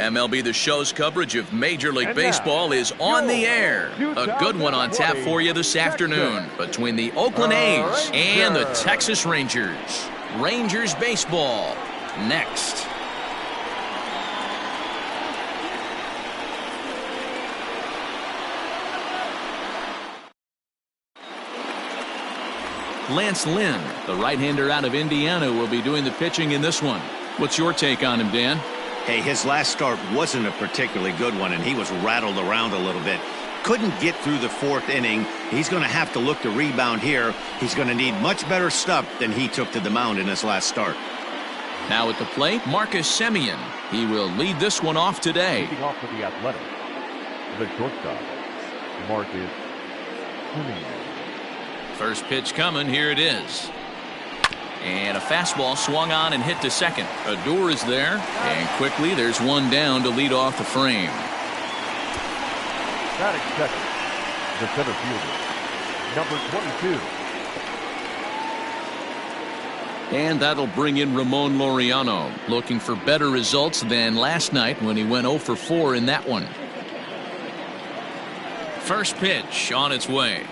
MLB The Show's coverage of Major League Baseball is on the air. A good one on tap for you this afternoon between the Oakland A's and the Texas Rangers. Rangers baseball next. Lance Lynn, the right-hander out of Indiana, will be doing the pitching in this one. What's your take on him, Dan? Hey, his last start wasn't a particularly good one, and he was rattled around a little bit. Couldn't get through the fourth inning. He's going to have to look to rebound here. He's going to need much better stuff than he took to the mound in his last start. Now at the plate, Marcus Semien. He will lead this one off today. Leading off for the Athletics, the shortstop, Marcus Semien. First pitch coming. Here it is. And a fastball swung on and hit to second. Odor is there. And quickly there's one down to lead off the frame. Batting second, the center fielder, number 22. And that'll bring in Ramon Laureano, looking for better results than last night when he went 0 for 4 in that one. First pitch on its way.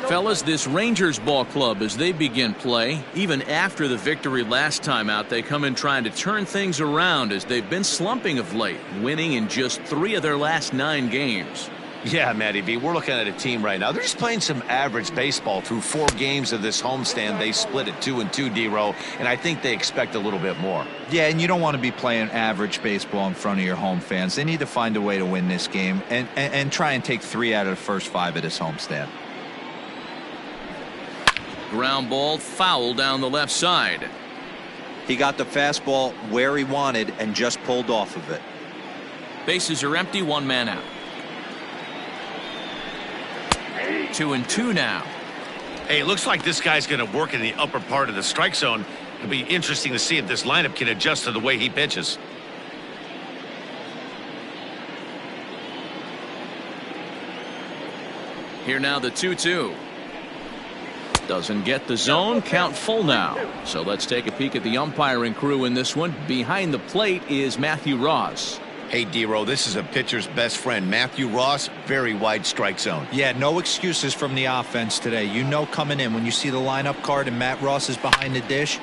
Fellas, this Rangers ball club, as they begin play, even after the victory last time out, they come in trying to turn things around as they've been slumping of late, winning in just 3 of their last 9 games. Yeah, Matty B, we're looking at a team right now. They're just playing some average baseball through 4 games of this homestand. They split it 2-2, D-Row, and I think they expect a little bit more. Yeah, and you don't want to be playing average baseball in front of your home fans. They need to find a way to win this game and try and take 3 out of the first 5 of this homestand. Ground ball foul down the left side. He got the fastball where he wanted and just pulled off of it. Bases are empty, 1 man out. 2-2 now. Hey, it looks like this guy's going to work in the upper part of the strike zone. It'll be interesting to see if this lineup can adjust to the way he pitches. Here now the 2-2. Doesn't get the zone. Count full now. So let's take a peek at the umpiring crew in this one. Behind the plate is Matthew Ross. Hey, D-Row, this is a pitcher's best friend. Matthew Ross, very wide strike zone. Yeah, no excuses from the offense today. You know coming in when you see the lineup card and Matt Ross is behind the dish.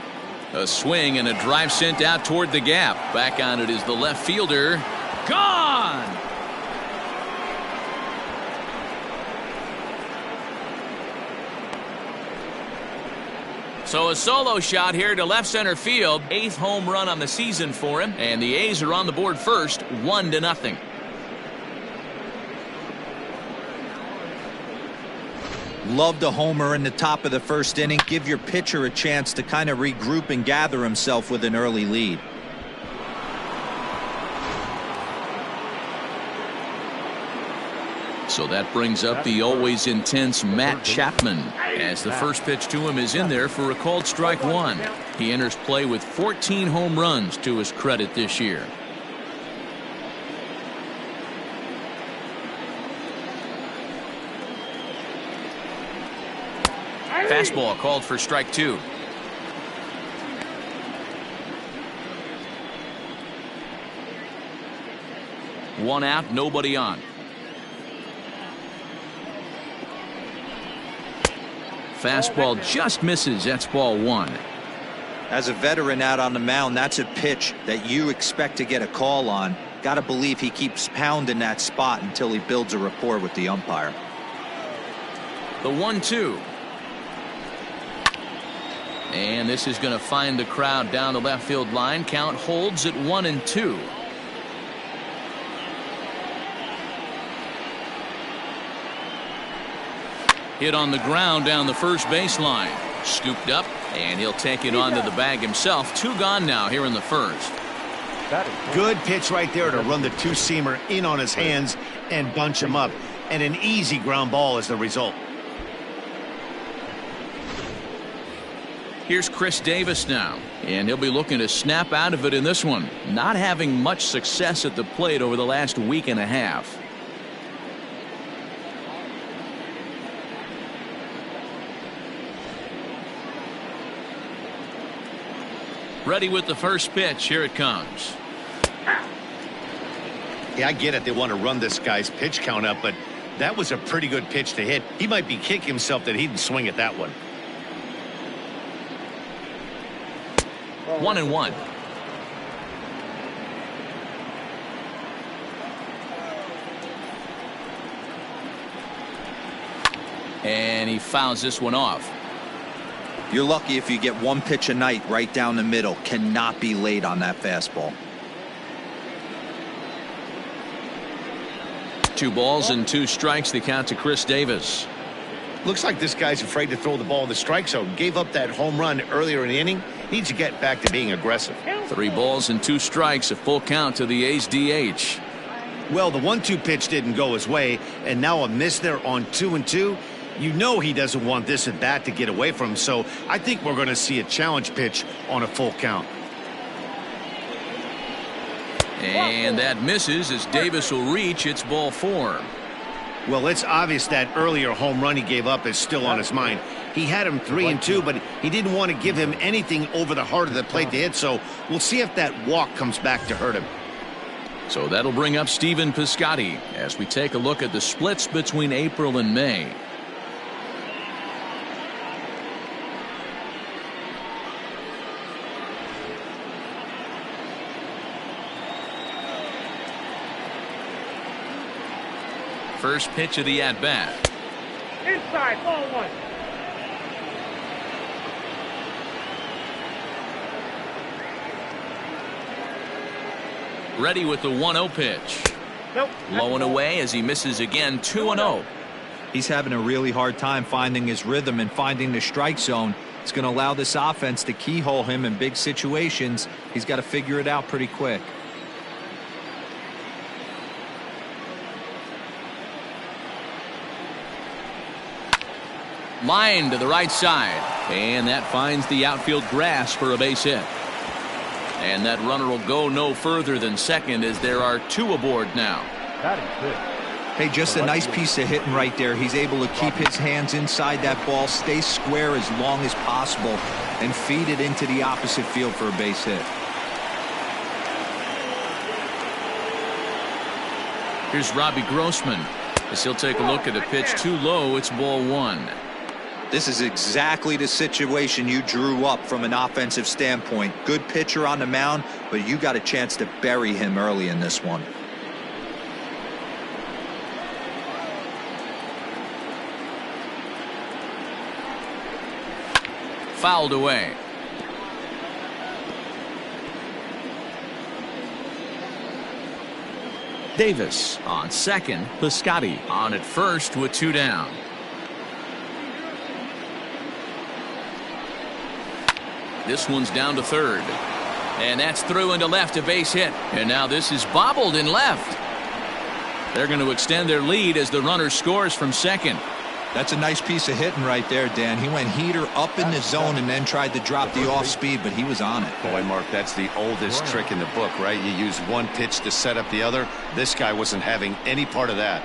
A swing and a drive sent out toward the gap. Back on it is the left fielder. Gone! So a solo shot here to left center field. 8th home run on the season for him. And the A's are on the board first, 1-0. Love the homer in the top of the first inning. Give your pitcher a chance to kind of regroup and gather himself with an early lead. So that brings up the always intense Matt Chapman, as the first pitch to him is in there for a called strike 1. He enters play with 14 home runs to his credit this year. Fastball called for strike 2. One out, nobody on. Fastball just misses. That's ball 1. As a veteran out on the mound, that's a pitch that you expect to get a call on. Got to believe he keeps pounding that spot until he builds a rapport with the umpire. The 1-2. And this is going to find the crowd down the left field line. Count holds at 1-2. Hit on the ground down the first baseline. Scooped up, and he'll take it onto the bag himself. 2 gone now here in the first. Good pitch right there to run the 2-seamer in on his hands and bunch him up. And an easy ground ball as the result. Here's Chris Davis now, and he'll be looking to snap out of it in this one. Not having much success at the plate over the last week and a half. Ready with the first pitch. Here it comes. Yeah, I get it. They want to run this guy's pitch count up, but that was a pretty good pitch to hit. He might be kicking himself that he didn't swing at that one. 1-1. And he fouls this one off. You're lucky if you get one pitch a night right down the middle. Cannot be late on that fastball. 2 balls and 2 strikes, the count to Chris Davis. Looks like this guy's afraid to throw the ball in the strike zone. Gave up that home run earlier in the inning. Needs to get back to being aggressive. 3 balls and 2 strikes, a full count to the A's DH. Well, the 1-2 pitch didn't go his way, and now a miss there on 2-2. You know he doesn't want this at bat to get away from him, so I think we're going to see a challenge pitch on a full count. And that misses as Davis will reach. It's ball 4. Well, it's obvious that earlier home run he gave up is still on his mind. He had him 3-2, but he didn't want to give him anything over the heart of the plate to hit, so we'll see if that walk comes back to hurt him. So that'll bring up Stephen Piscotty as we take a look at the splits between April and May. First pitch of the at-bat. Inside, ball 1. Ready with the 1-0 pitch. Nope. Low and away as he misses again. 2-0. He's having a really hard time finding his rhythm and finding the strike zone. It's going to allow this offense to keyhole him in big situations. He's got to figure it out pretty quick. Line to the right side, and that finds the outfield grass for a base hit. And that runner will go no further than second as there are 2 aboard now. That is good. Hey, just a nice piece of hitting right there. He's able to keep his hands inside that ball, stay square as long as possible, and feed it into the opposite field for a base hit. Here's Robbie Grossman as he'll take a look at a pitch too low. It's ball 1. This is exactly the situation you drew up from an offensive standpoint. Good pitcher on the mound, but you got a chance to bury him early in this one. Fouled away. Davis on second. Piscotty on at first with 2 down. This one's down to third. And that's through into left, a base hit. And now this is bobbled in left. They're going to extend their lead as the runner scores from second. That's a nice piece of hitting right there, Dan. He went heater up in the zone and then tried to drop the off speed, but he was on it. Boy, Mark, that's the oldest trick in the book, right? You use one pitch to set up the other. This guy wasn't having any part of that.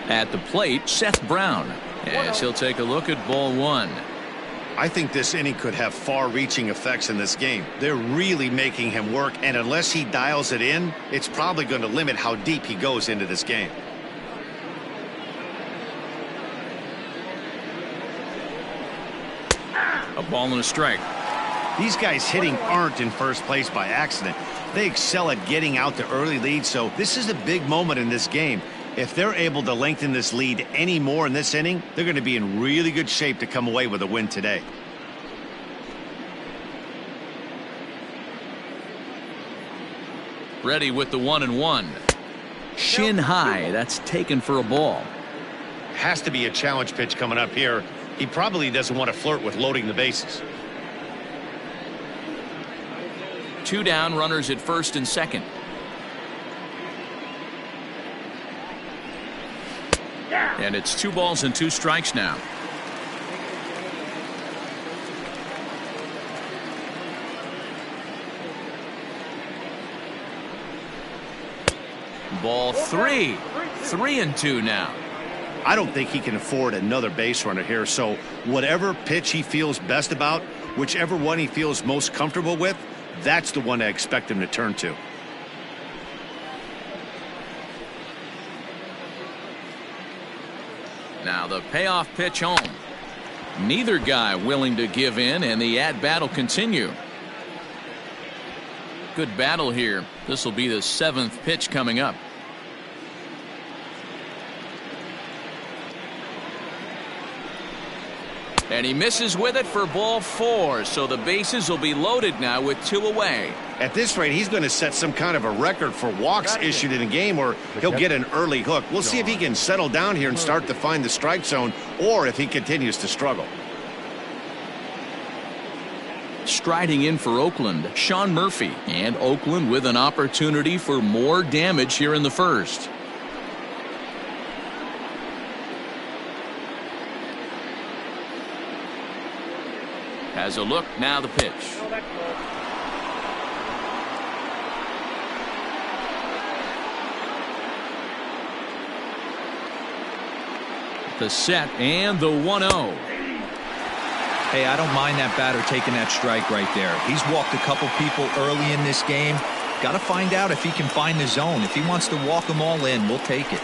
At the plate, Seth Brown, as he'll take a look at ball 1. I think this inning could have far-reaching effects in this game. They're really making him work, and unless he dials it in, it's probably going to limit how deep he goes into this game. A ball and a strike. These guys hitting aren't in first place by accident. They excel at getting out to early leads, so this is a big moment in this game. If they're able to lengthen this lead any more in this inning, they're going to be in really good shape to come away with a win today. Ready with the 1-1. Shin high. That's taken for a ball. Has to be a challenge pitch coming up here. He probably doesn't want to flirt with loading the bases. 2 down, runners at first and second. And it's 2 balls and 2 strikes now. Ball 3. 3-2 now. I don't think he can afford another base runner here. So whatever pitch he feels best about, whichever one he feels most comfortable with, that's the one I expect him to turn to. Now the payoff pitch home. Neither guy willing to give in, and the at-bat will continue. Good battle here. This will be the 7th pitch coming up. And he misses with it for ball 4, so the bases will be loaded now with 2 away. At this rate, he's going to set some kind of a record for walks issued in a game, or he'll get an early hook. We'll see if he can settle down here and start to find the strike zone, or if he continues to struggle. Striding in for Oakland, Sean Murphy, and Oakland with an opportunity for more damage here in the first. Has a look, now the pitch. The set and the 1-0. Hey, I don't mind that batter taking that strike right there. He's walked a couple people early in this game. Got to find out if he can find the zone. If he wants to walk them all in, we'll take it.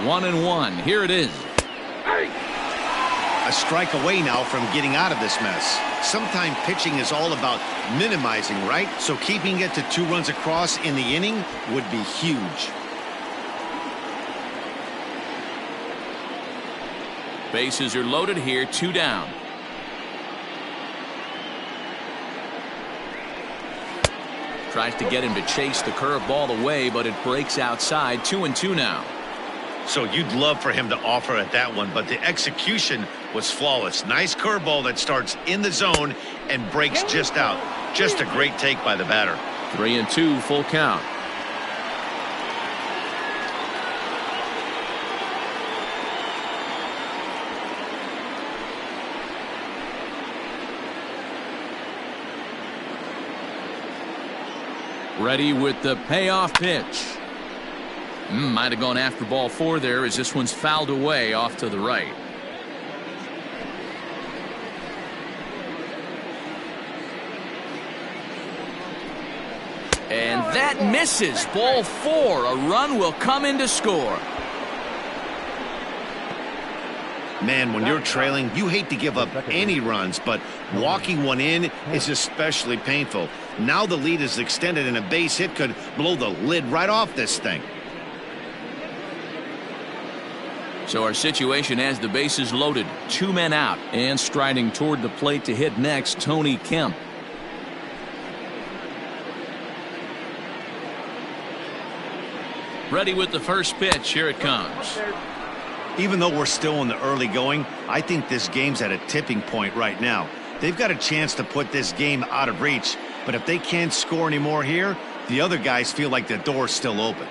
1-1. Here it is. A strike away now from getting out of this mess. Sometimes pitching is all about minimizing, right? So keeping it to 2 runs across in the inning would be huge. Bases are loaded here, 2 down. Tries to get him to chase the curveball away, but it breaks outside. 2-2 now. So you'd love for him to offer at that one, but the execution was flawless. Nice curveball that starts in the zone and breaks just out. Just a great take by the batter. 3-2, full count. Ready with the payoff pitch. Might have gone after ball 4 there, as this one's fouled away off to the right. And that misses. Ball 4. A run will come in to score. Man, when you're trailing, you hate to give up any runs, but walking one in is especially painful. Now the lead is extended, and a base hit could blow the lid right off this thing. So our situation has the bases loaded, 2 men out, and striding toward the plate to hit next, Tony Kemp. Ready with the first pitch. Here it comes. Even though we're still in the early going, I think this game's at a tipping point right now. They've got a chance to put this game out of reach, but if they can't score anymore here, the other guys feel like the door's still open.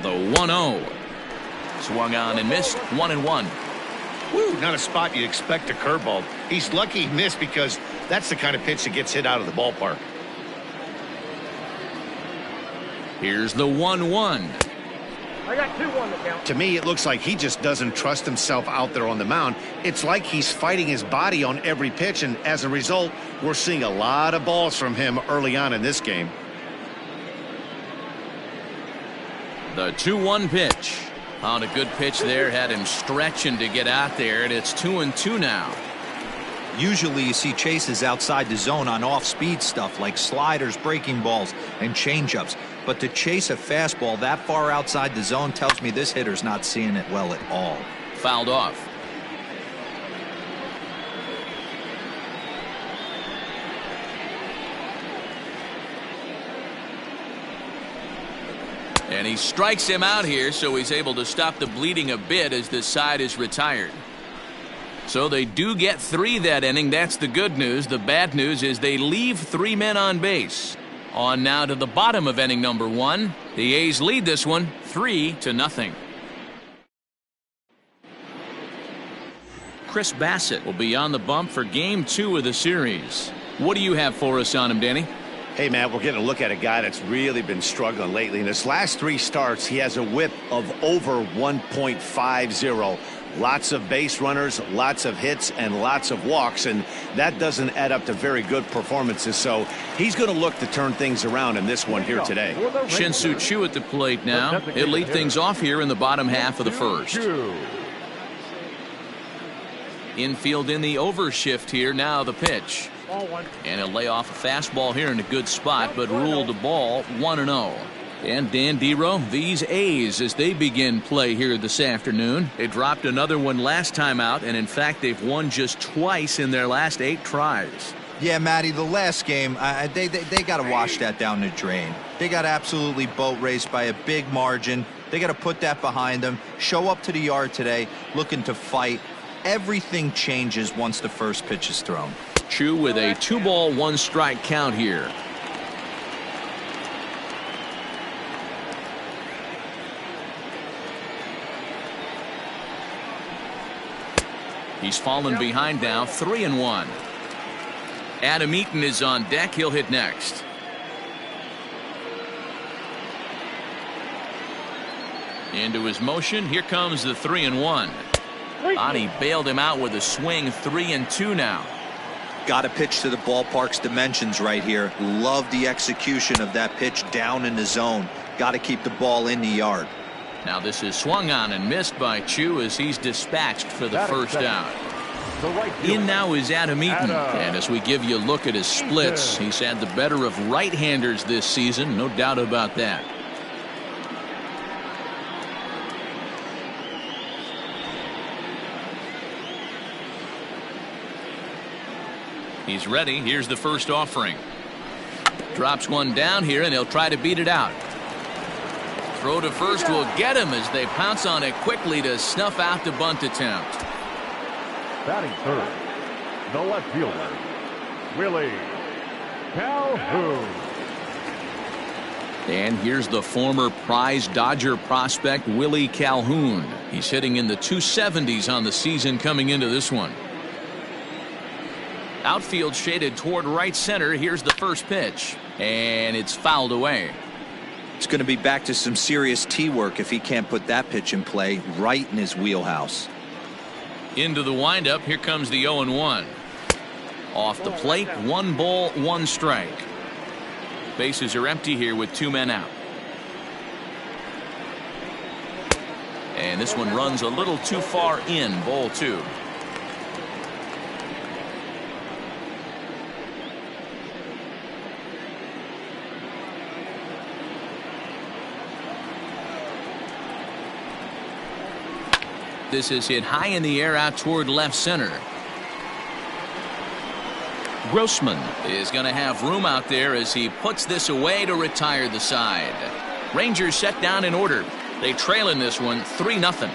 The 1-0. Swung on and missed. 1-1. Woo, not a spot you'd expect a curveball. He's lucky he missed, because that's the kind of pitch that gets hit out of the ballpark. Here's the 1-1. I got 2-1 to count. To me, it looks like he just doesn't trust himself out there on the mound. It's like he's fighting his body on every pitch, and as a result, we're seeing a lot of balls from him early on in this game. The 2-1 pitch. On a good pitch there, had him stretching to get out there, and it's 2-2 now. Usually you see chases outside the zone on off-speed stuff like sliders, breaking balls, and changeups. But to chase a fastball that far outside the zone tells me this hitter's not seeing it well at all. Fouled off. And he strikes him out here, so he's able to stop the bleeding a bit as this side is retired. So they do get 3 that inning. That's the good news. The bad news is they leave 3 men on base. On now to the bottom of inning number 1. The A's lead this one 3-0. Chris Bassett will be on the bump for game 2 of the series. What do you have for us on him, Danny? Hey, Matt, we're getting a look at a guy that's really been struggling lately. In his last 3 starts, he has a whip of over 1.50. Lots of base runners, lots of hits, and lots of walks, and that doesn't add up to very good performances. So he's going to look to turn things around in this one here today. SHIN-SOO CHOO at the plate now. He'll lead things off here in the bottom half of the first. Infield in the overshift here. Now the pitch. And he'll lay off a fastball here in a good spot, but ruled the ball 1-0. And Dan Dero, these A's, as they begin play here this afternoon, they dropped another one last time out, and in fact they've won just twice in their last 8 tries. Yeah, Matty, the last game, they got to wash that down the drain. They got absolutely boat raced by a big margin. They got to put that behind them, show up to the yard today looking to fight. Everything changes once the first pitch is thrown. CHOO with a 2-ball 1-strike count here. He's fallen behind now, 3-1. Adam Eaton is on deck. He'll hit next. Into his motion. Here comes the 3-1. Ani bailed him out with a swing. 3-2 now. Got to pitch to the ballpark's dimensions right here. Love the execution of that pitch down in the zone. Got to keep the ball in the yard. Now this is swung on and missed by CHOO as he's dispatched for the first out. In now is Adam Eaton, and as we give you a look at his splits, he's had the better of right-handers this season, no doubt about that. He's ready. Here's the first offering. Drops one down here, and he'll try to beat it out. Throw to first will get him as they pounce on it quickly to snuff out the bunt attempt. Batting third, the left fielder, Willie Calhoun. And here's the former prize Dodger prospect, Willie Calhoun. He's hitting in the 270s on the season coming into this one. Outfield shaded toward right center. Here's the first pitch, and it's fouled away. It's going to be back to some serious tee work if he can't put that pitch in play right in his wheelhouse. Into the windup. Here comes the 0-1. Off the plate, 1 ball, 1 strike. Bases are empty here with 2 men out. And this one runs a little too far in. Ball 2. This is hit high in the air out toward left center. GUZMAN is going to have room out there as he puts this away to retire the side. Rangers set down in order. They trail in this one 3-0.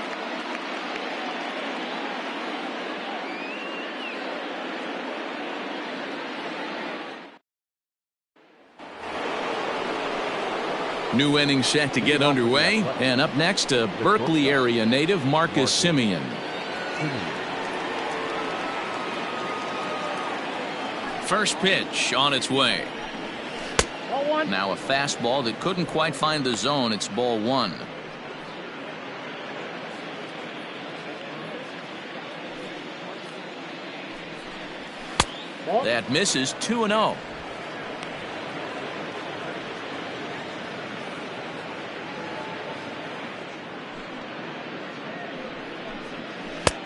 New inning set to get underway, and up next a Berkeley area native, Marcus Semien. First pitch on its way. Now a fastball that couldn't quite find the zone. It's ball 1. That misses. 2-0.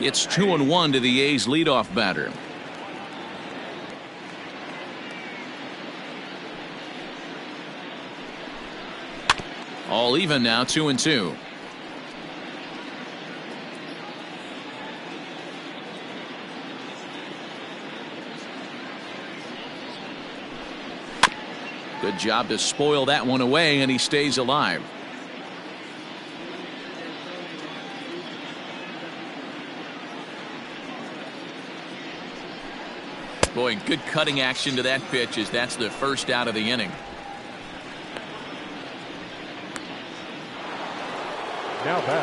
It's 2-1 to the A's leadoff batter. All even now, 2-2. Good job to spoil that one away, and he stays alive. Boy, good cutting action to that pitch as that's the first out of the inning.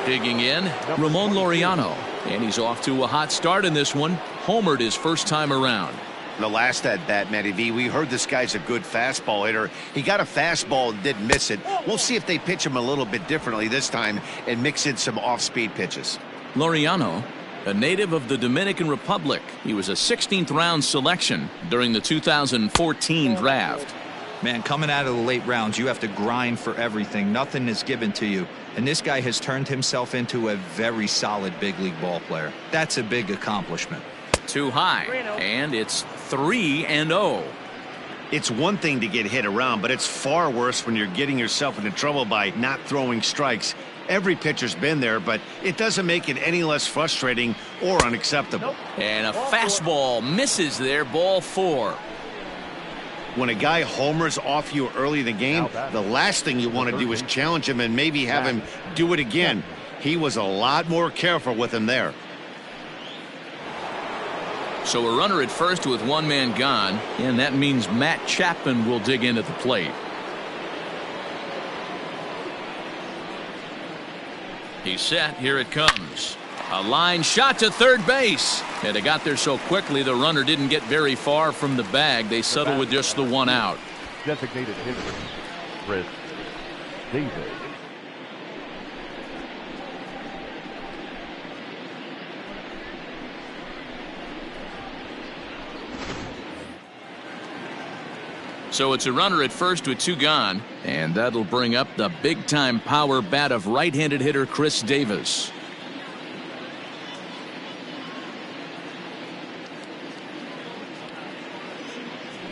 Digging in, Ramon Laureano. And he's off to a hot start in this one. Homered his first time around. The last at bat, Matty V, we heard this guy's a good fastball hitter. He got a fastball and didn't miss it. We'll see if they pitch him a little bit differently this time and mix in some off-speed pitches. Laureano, a native of the Dominican Republic. He was a 16th round selection during the 2014 draft. Man, coming out of the late rounds, you have to grind for everything. Nothing is given to you. And this guy has turned himself into a very solid big league ball player. That's a big accomplishment. Too high, and it's 3-0. It's one thing to get hit around, but it's far worse when you're getting yourself into trouble by not throwing strikes. Every pitcher's been there, but it doesn't make it any less frustrating or unacceptable. And a fastball misses there, ball 4. When a guy homers off you early in the game, the last thing you want to do is challenge him and maybe have him do it again. He was a lot more careful with him there. So a runner at first with one man gone, and that means Matt Chapman will dig in at the plate. He's set. Here it comes. A line shot to third base. And they got there so quickly the runner didn't get very far from the bag. They settled with just the one out. Designated hitter, Chris Davis. So it's a runner at first with 2 gone, and that'll bring up the big-time power bat of right-handed hitter Chris Davis.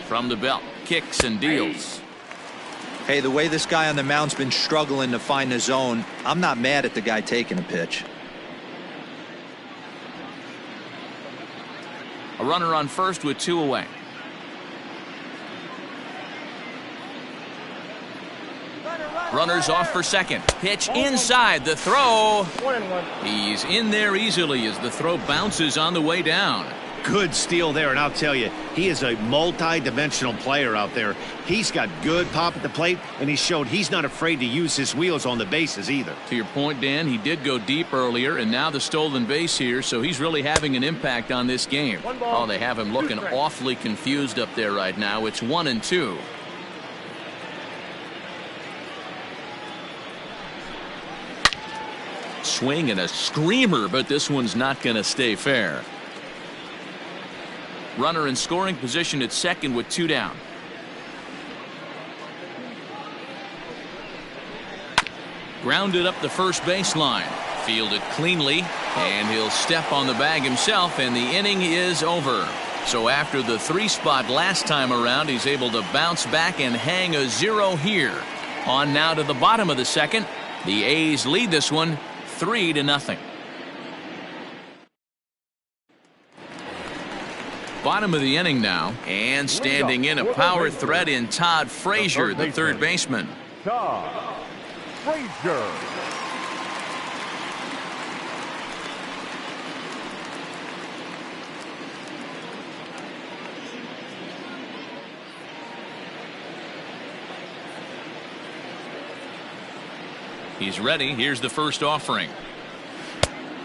From the belt, kicks and deals. Hey, the way this guy on the mound's been struggling to find the zone, I'm not mad at the guy taking a pitch. A runner on first with 2 away. Runners off for second. Pitch inside. The throw. 1-1. He's in there easily as the throw bounces on the way down. Good steal there, and I'll tell you, he is a multi-dimensional player out there. He's got good pop at the plate, and he showed he's not afraid to use his wheels on the bases either. To your point, Dan, he did go deep earlier, and now the stolen base here, so he's really having an impact on this game. Oh, they have him looking awfully confused up there right now. It's 1-2. Swing and a screamer, but this one's not going to stay fair. Runner in scoring position at second with 2 down. Grounded up the first baseline. Fielded cleanly, and he'll step on the bag himself, and the inning is over. So after the 3 spot last time around, he's able to bounce back and hang a 0 here. On now to the bottom of the second. The A's lead this one 3-0. Bottom of the inning now, and standing in a power threat in Todd Frazier, the third baseman. Todd Frazier. He's ready. Here's the first offering.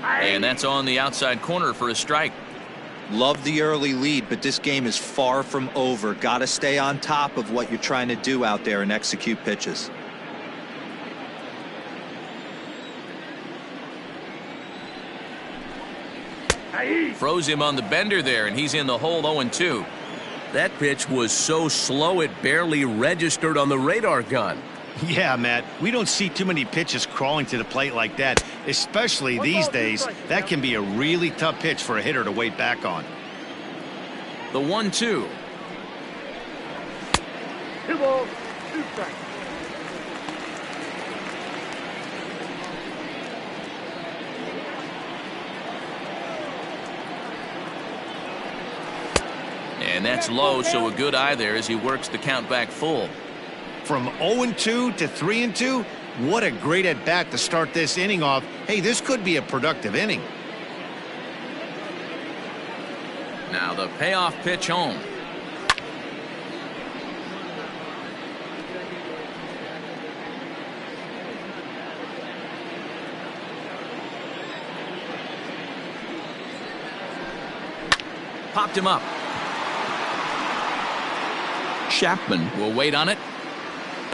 And that's on the outside corner for a strike. Love the early lead, but this game is far from over. Got to stay on top of what you're trying to do out there and execute pitches. Froze him on the bender there, and he's in the hole 0-2. That pitch was so slow it barely registered on the radar gun. Yeah, Matt, we don't see too many pitches crawling to the plate like that, especially these days. That can be a really tough pitch for a hitter to wait back on. The 1-2. 2 balls, 2 strikes. And that's low, so a good eye there as he works the count back full. From 0-2 to 3-2, what a great at-bat to start this inning off. Hey, this could be a productive inning. Now the payoff pitch home. Popped him up. Chapman will wait on it.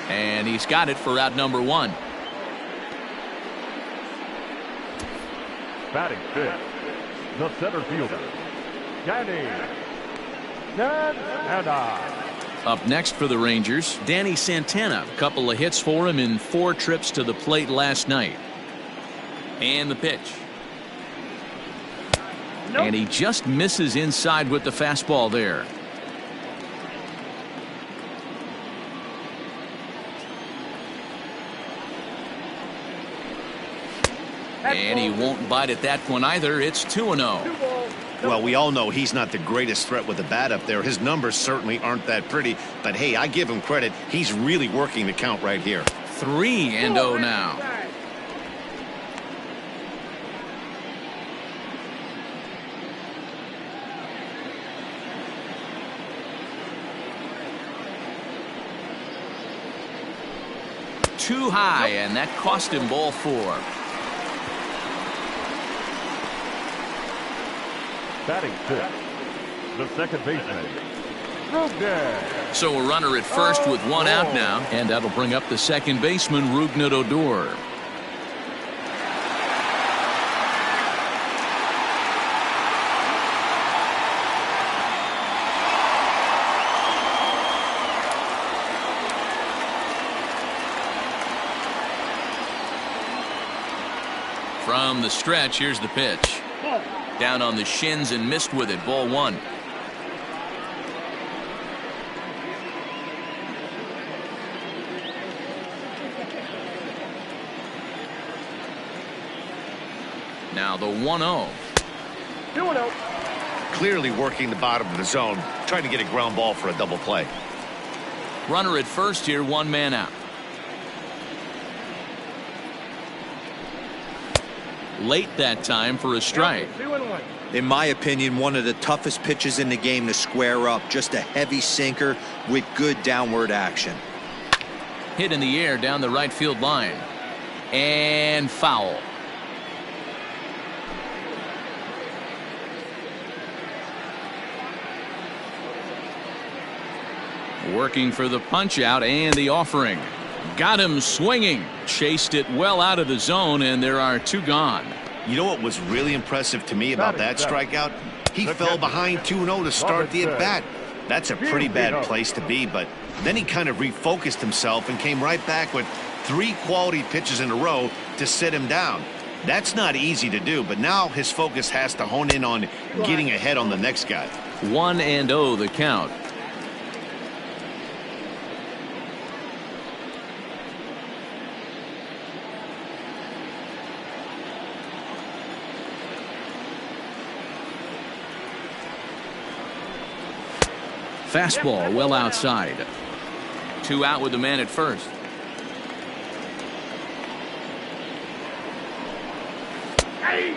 And he's got it for out number 1. Batting fifth, the center fielder, Danny Santana. Up next for the Rangers, Danny Santana. A couple of hits for him in 4 trips to the plate last night. And the pitch. Nope. And he just misses inside with the fastball there. And he won't bite at that one either. It's 2-0. Well, we all know he's not the greatest threat with the bat up there. His numbers certainly aren't that pretty. But, hey, I give him credit. He's really working the count right here. 3-0 now. Too high, and that cost him ball 4. Batting fifth, the second baseman, Rugnet. So a runner at first with 1 out now, and that'll bring up the second baseman, Rugnet Odor. From the stretch, here's the pitch. Down on the shins and missed with it. Ball 1. Now the 1-0. 2-0. Clearly working the bottom of the zone, trying to get a ground ball for a double play. Runner at first here, 1 man out. Late that time for a strike. 2-1. In my opinion, one of the toughest pitches in the game to square up. Just a heavy sinker with good downward action. Hit in the air down the right field line. And foul. Working for the punch out and the offering. Got him swinging. Chased it well out of the zone, and there are 2 gone. You know what was really impressive to me about that strikeout? He fell behind 2-0 to start the at-bat. That's a pretty bad place to be, but then he kind of refocused himself and came right back with 3 quality pitches in a row to sit him down. That's not easy to do, but now his focus has to hone in on getting ahead on the next guy. 1-0 the count. Fastball well outside. 2 out with the man at first.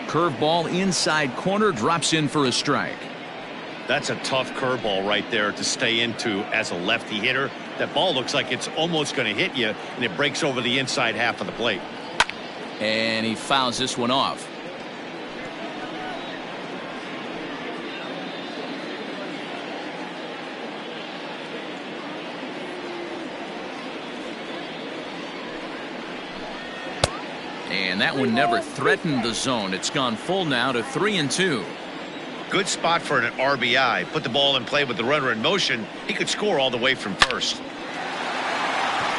Curveball inside corner, drops in for a strike. That's a tough curveball right there to stay into as a lefty hitter. That ball looks like it's almost going to hit you, and it breaks over the inside half of the plate. And he fouls this one off. And that one never threatened the zone. It's gone full now to 3-2. Good spot for an RBI. Put the ball in play with the runner in motion. He could score all the way from first.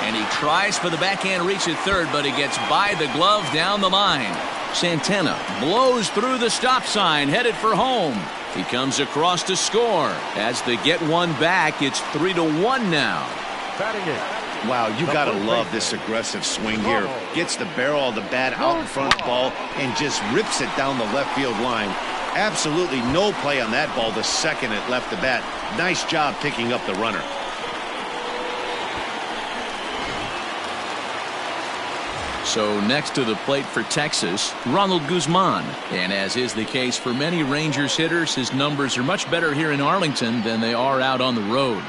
And he tries for the backhand reach at third, but he gets by the glove down the line. Santana blows through the stop sign, headed for home. He comes across to score. As they get one back, it's 3-1 now. Batting it. Wow, you got to love this aggressive swing here. Gets the barrel of the bat out in front of the ball and just rips it down the left field line. Absolutely no play on that ball the second it left the bat. Nice job picking up the runner. So next to the plate for Texas, Ronald GUZMAN. And as is the case for many Rangers hitters, his numbers are much better here in Arlington than they are out on the road.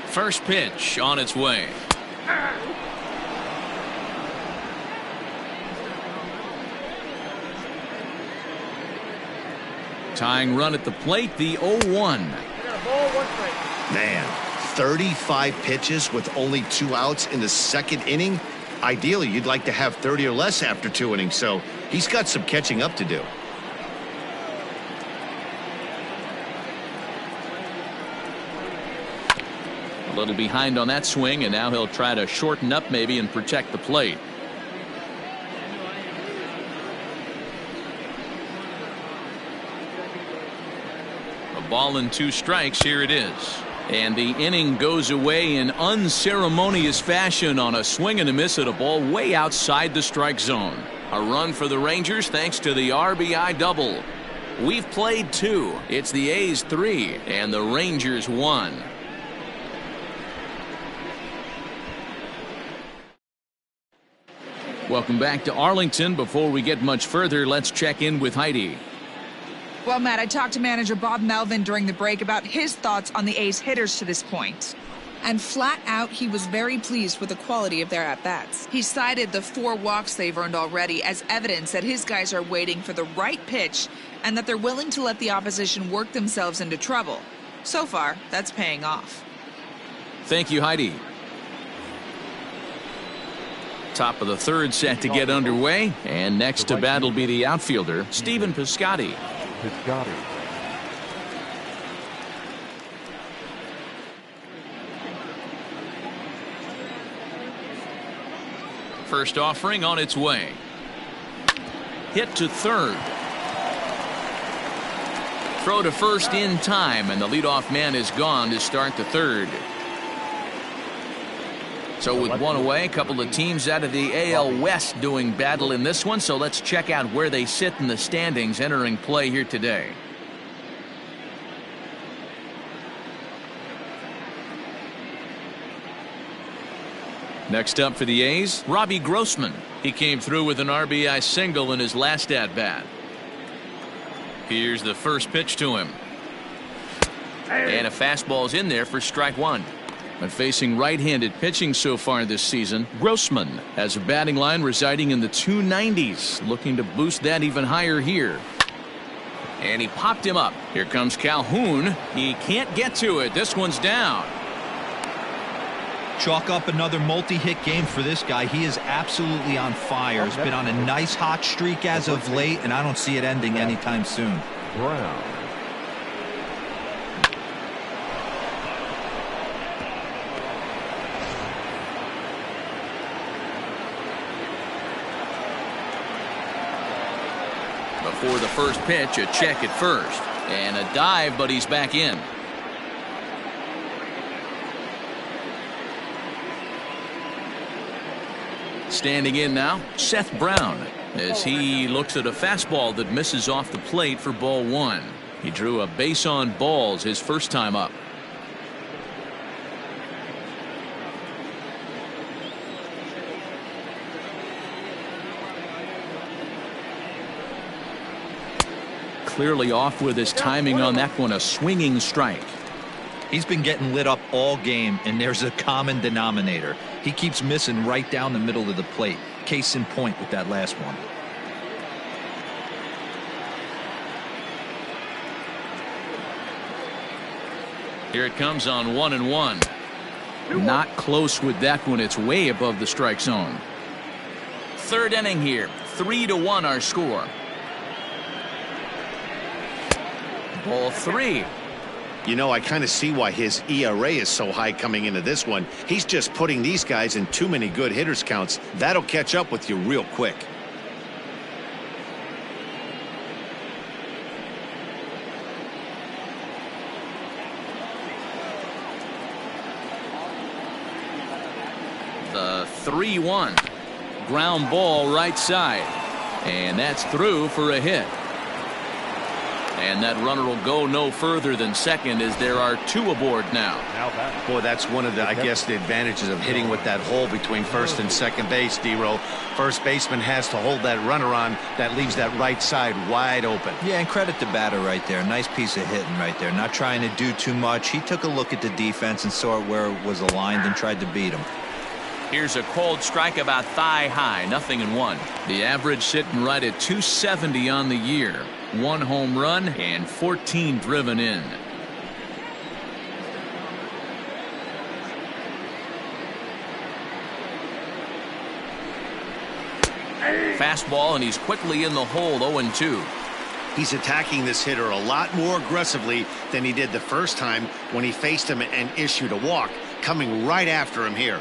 First pitch on its way. Tying run at the plate, the 0-1. Man, 35 pitches with only 2 outs in the second inning. Ideally, you'd like to have 30 or less after 2 innings, so he's got some catching up to do. A little behind on that swing, and now he'll try to shorten up maybe and protect the plate. A ball and 2 strikes. Here it is. And the inning goes away in unceremonious fashion on a swing and a miss at a ball way outside the strike zone. A run for the Rangers thanks to the RBI double. We've played 2. It's the A's 3 and the Rangers 1. Welcome back to Arlington. Before we get much further, let's check in with Heidi. Well, Matt, I talked to manager Bob Melvin during the break about his thoughts on the A's hitters to this point. And flat out, he was very pleased with the quality of their at-bats. He cited the 4 walks they've earned already as evidence that his guys are waiting for the right pitch and that they're willing to let the opposition work themselves into trouble. So far, that's paying off. Thank you, Heidi. Top of the 3rd set to get underway, and next to bat will be the outfielder, Stephen Piscotty. First offering on its way. Hit to 3rd. Throw to first in time, and the leadoff man is gone to start the 3rd. So with 1 away, a couple of teams out of the AL West doing battle in this one. So let's check out where they sit in the standings entering play here today. Next up for the A's, Robbie Grossman. He came through with an RBI single in his last at-bat. Here's the first pitch to him. And a fastball's in there for strike 1. But facing right-handed pitching so far this season, Grossman has a batting line residing in the 290s, looking to boost that even higher here. And he popped him up. Here comes Calhoun. He can't get to it. This one's down. Chalk up another multi-hit game for this guy. He is absolutely on fire. He's been on a nice hot streak as of late, and I don't see it ending anytime soon. Brown. Before the first pitch, a check at first. And a dive, but he's back in. Standing in now, Seth Brown, as he looks at a fastball that misses off the plate for ball 1. He drew a base on balls his first time up. Clearly off with his timing on that one, a swinging strike. He's been getting lit up all game, and there's a common denominator. He keeps missing right down the middle of the plate. Case in point with that last one. Here it comes on 1-1. Not close with that one. It's way above the strike zone. 3rd inning here. 3-1 our score. Ball 3. You know, I kind of see why his ERA is so high coming into this one. He's just putting these guys in too many good hitters counts. That'll catch up with you real quick. The 3-1. Ground ball right side. And that's through for a hit. And that runner will go no further than second as there are 2 aboard now. Boy, that's one of the, I guess, the advantages of hitting with that hole between first and second base, D-Row. First baseman has to hold that runner on. That leaves that right side wide open. Yeah, and credit the batter right there. Nice piece of hitting right there. Not trying to do too much. He took a look at the defense and saw it where it was aligned and tried to beat him. Here's a cold strike about thigh high. 0-1. The average sitting right at 270 on the year. 1 home run and 14 driven in. Fastball, and he's quickly in the hole. 0-2. He's attacking this hitter a lot more aggressively than he did the first time when he faced him and issued a walk, coming right after him here.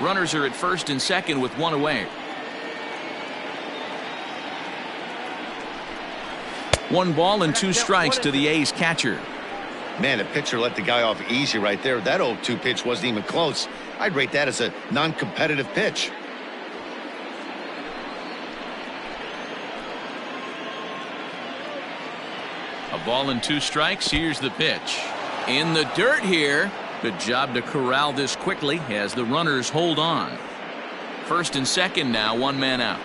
Runners are at first and second with 1 away. 1 ball and 2 strikes to the A's catcher. Man, the pitcher let the guy off easy right there. That 0-2 pitch wasn't even close. I'd rate that as a non-competitive pitch. A ball and 2 strikes. Here's the pitch. In the dirt here. Good job to corral this quickly as the runners hold on. First and second now, 1 man out.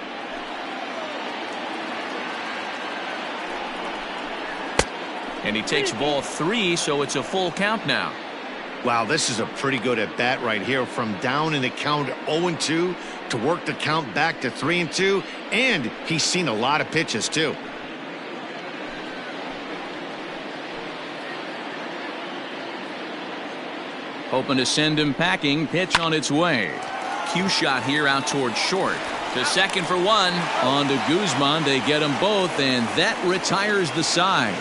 And he takes ball 3, so it's a full count now. Wow, this is a pretty good at bat right here. From down in the count 0-2 to work the count back to 3-2, and he's seen a lot of pitches too. Hoping to send him packing. Pitch on its way. Cue shot here out towards short. To second for 1. On to Guzman. They get them both, and that retires the side.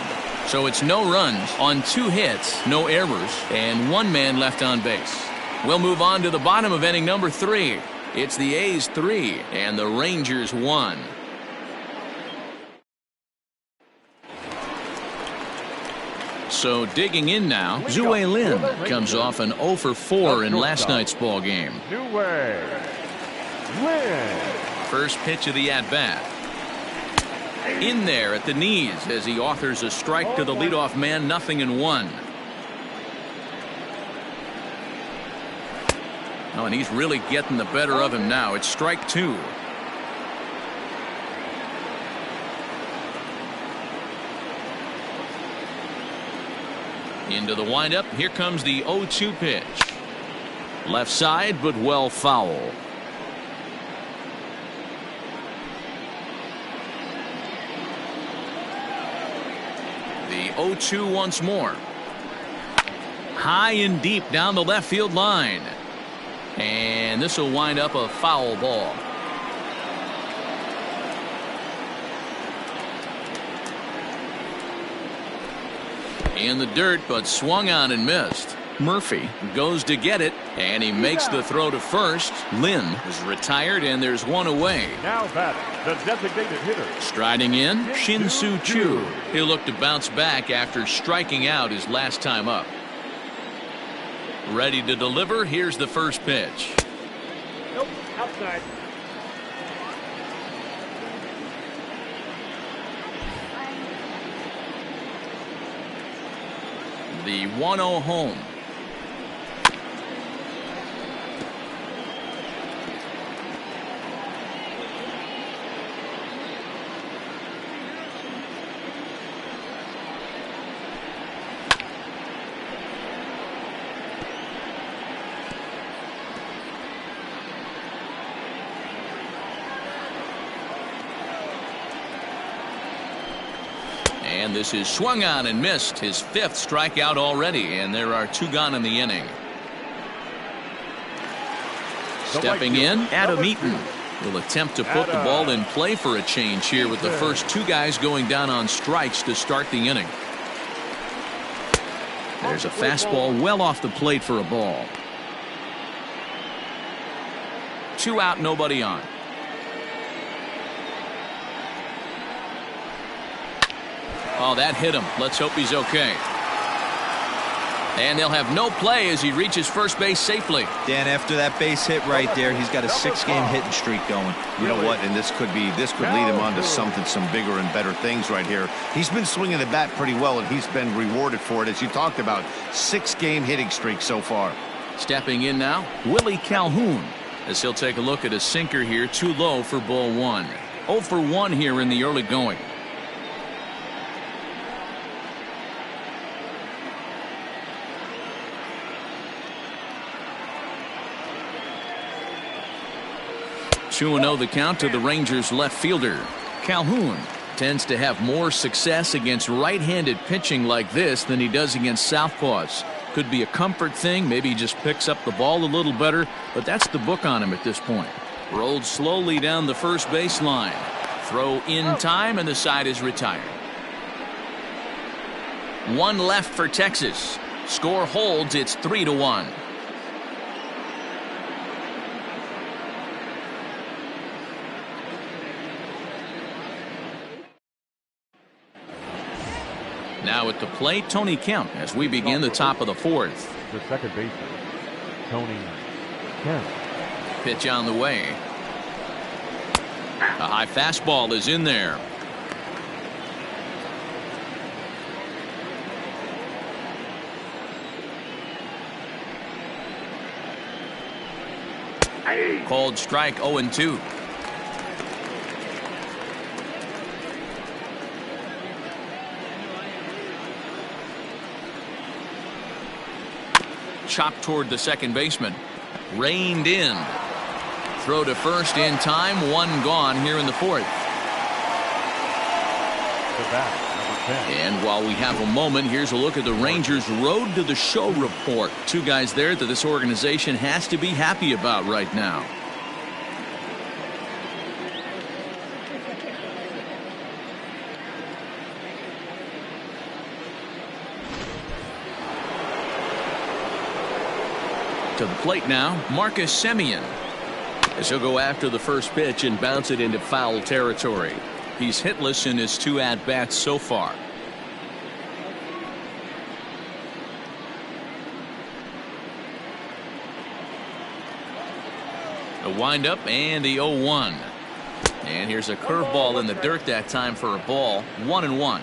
So it's no runs on 2 hits, no errors, and 1 man left on base. We'll move on to the bottom of inning number 3. It's the A's 3 and the Rangers 1. So digging in now, Zue Lin comes off an 0 for 4 in last night's ball game. First pitch of the at-bat. In there at the knees as he authors a strike to the leadoff man. 0-1. Oh, and he's really getting the better of him now. It's strike 2. Into the windup. Here comes the 0-2 pitch. Left side, but well foul. The 0-2 once more. High and deep down the left field line. And this will wind up a foul ball. In the dirt, but swung on and missed. Murphy goes to get it, and he makes the throw to first. Lin is retired, and there's 1 away. Now batting, the designated hitter. Striding in, SHIN-SOO CHOO. He'll look to bounce back after striking out his last time up. Ready to deliver. Here's the first pitch. Nope, outside. The 1-0 home. And this is swung on and missed. His 5th strikeout already, and there are 2 gone in the inning. Stepping in, EATON will attempt to put the ball in play for a change here with the first 2 guys going down on strikes to start the inning. There's a fastball well off the plate for a ball. 2 out, nobody on. Oh, that hit him. Let's hope he's okay. And they'll have no play as he reaches first base safely. Dan, after that base hit right there, he's got a 6-game hitting streak going. You know what? And this could lead him on to some bigger and better things right here. He's been swinging the bat pretty well, and he's been rewarded for it, as you talked about. 6-game hitting streak so far. Stepping in now, Willie Calhoun, as he'll take a look at a sinker here, too low for ball 1. 0 for 1 here in the early going. 2-0 the count to the Rangers left fielder. Calhoun tends to have more success against right-handed pitching like this than he does against southpaws. Could be a comfort thing. Maybe he just picks up the ball a little better, but that's the book on him at this point. Rolled slowly down the first base line. Throw in time, and the side is retired. One left for Texas. Score holds. It's 3-1. Now at the plate, Tony Kemp as we begin the top of the fourth. The second baseman, Tony Kemp. Pitch on the way. A high fastball is in there. Called strike 0-2. Chopped toward the second baseman. Reined in. Throw to first in time. One gone here in the fourth. And while we have a moment, here's a look at the Rangers' road to the show report. Two guys there that this organization has to be happy about right now. To the plate now, Marcus Semien, as he'll go after the first pitch and bounce it into foul territory. He's hitless in his 2 at-bats so far. A windup and the 0-1. And here's a curveball in the dirt that time for a ball. 1-1.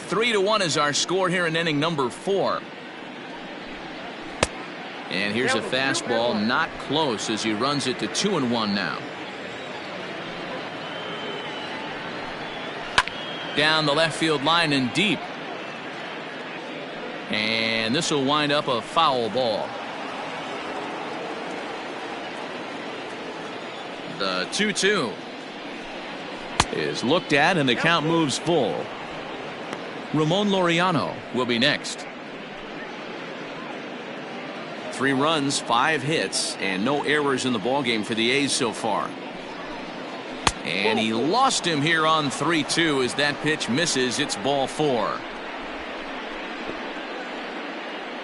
3-1 is our score here in inning number 4. And here's a fastball, not close, as he runs it to 2-1 now. Down the left field line and deep. And this will wind up a foul ball. The 2-2 is looked at, and the count moves full. Ramon Laureano will be next. 3 runs, 5 hits, and no errors in the ballgame for the A's so far. And he lost him here on 3-2 as that pitch misses. It's ball 4.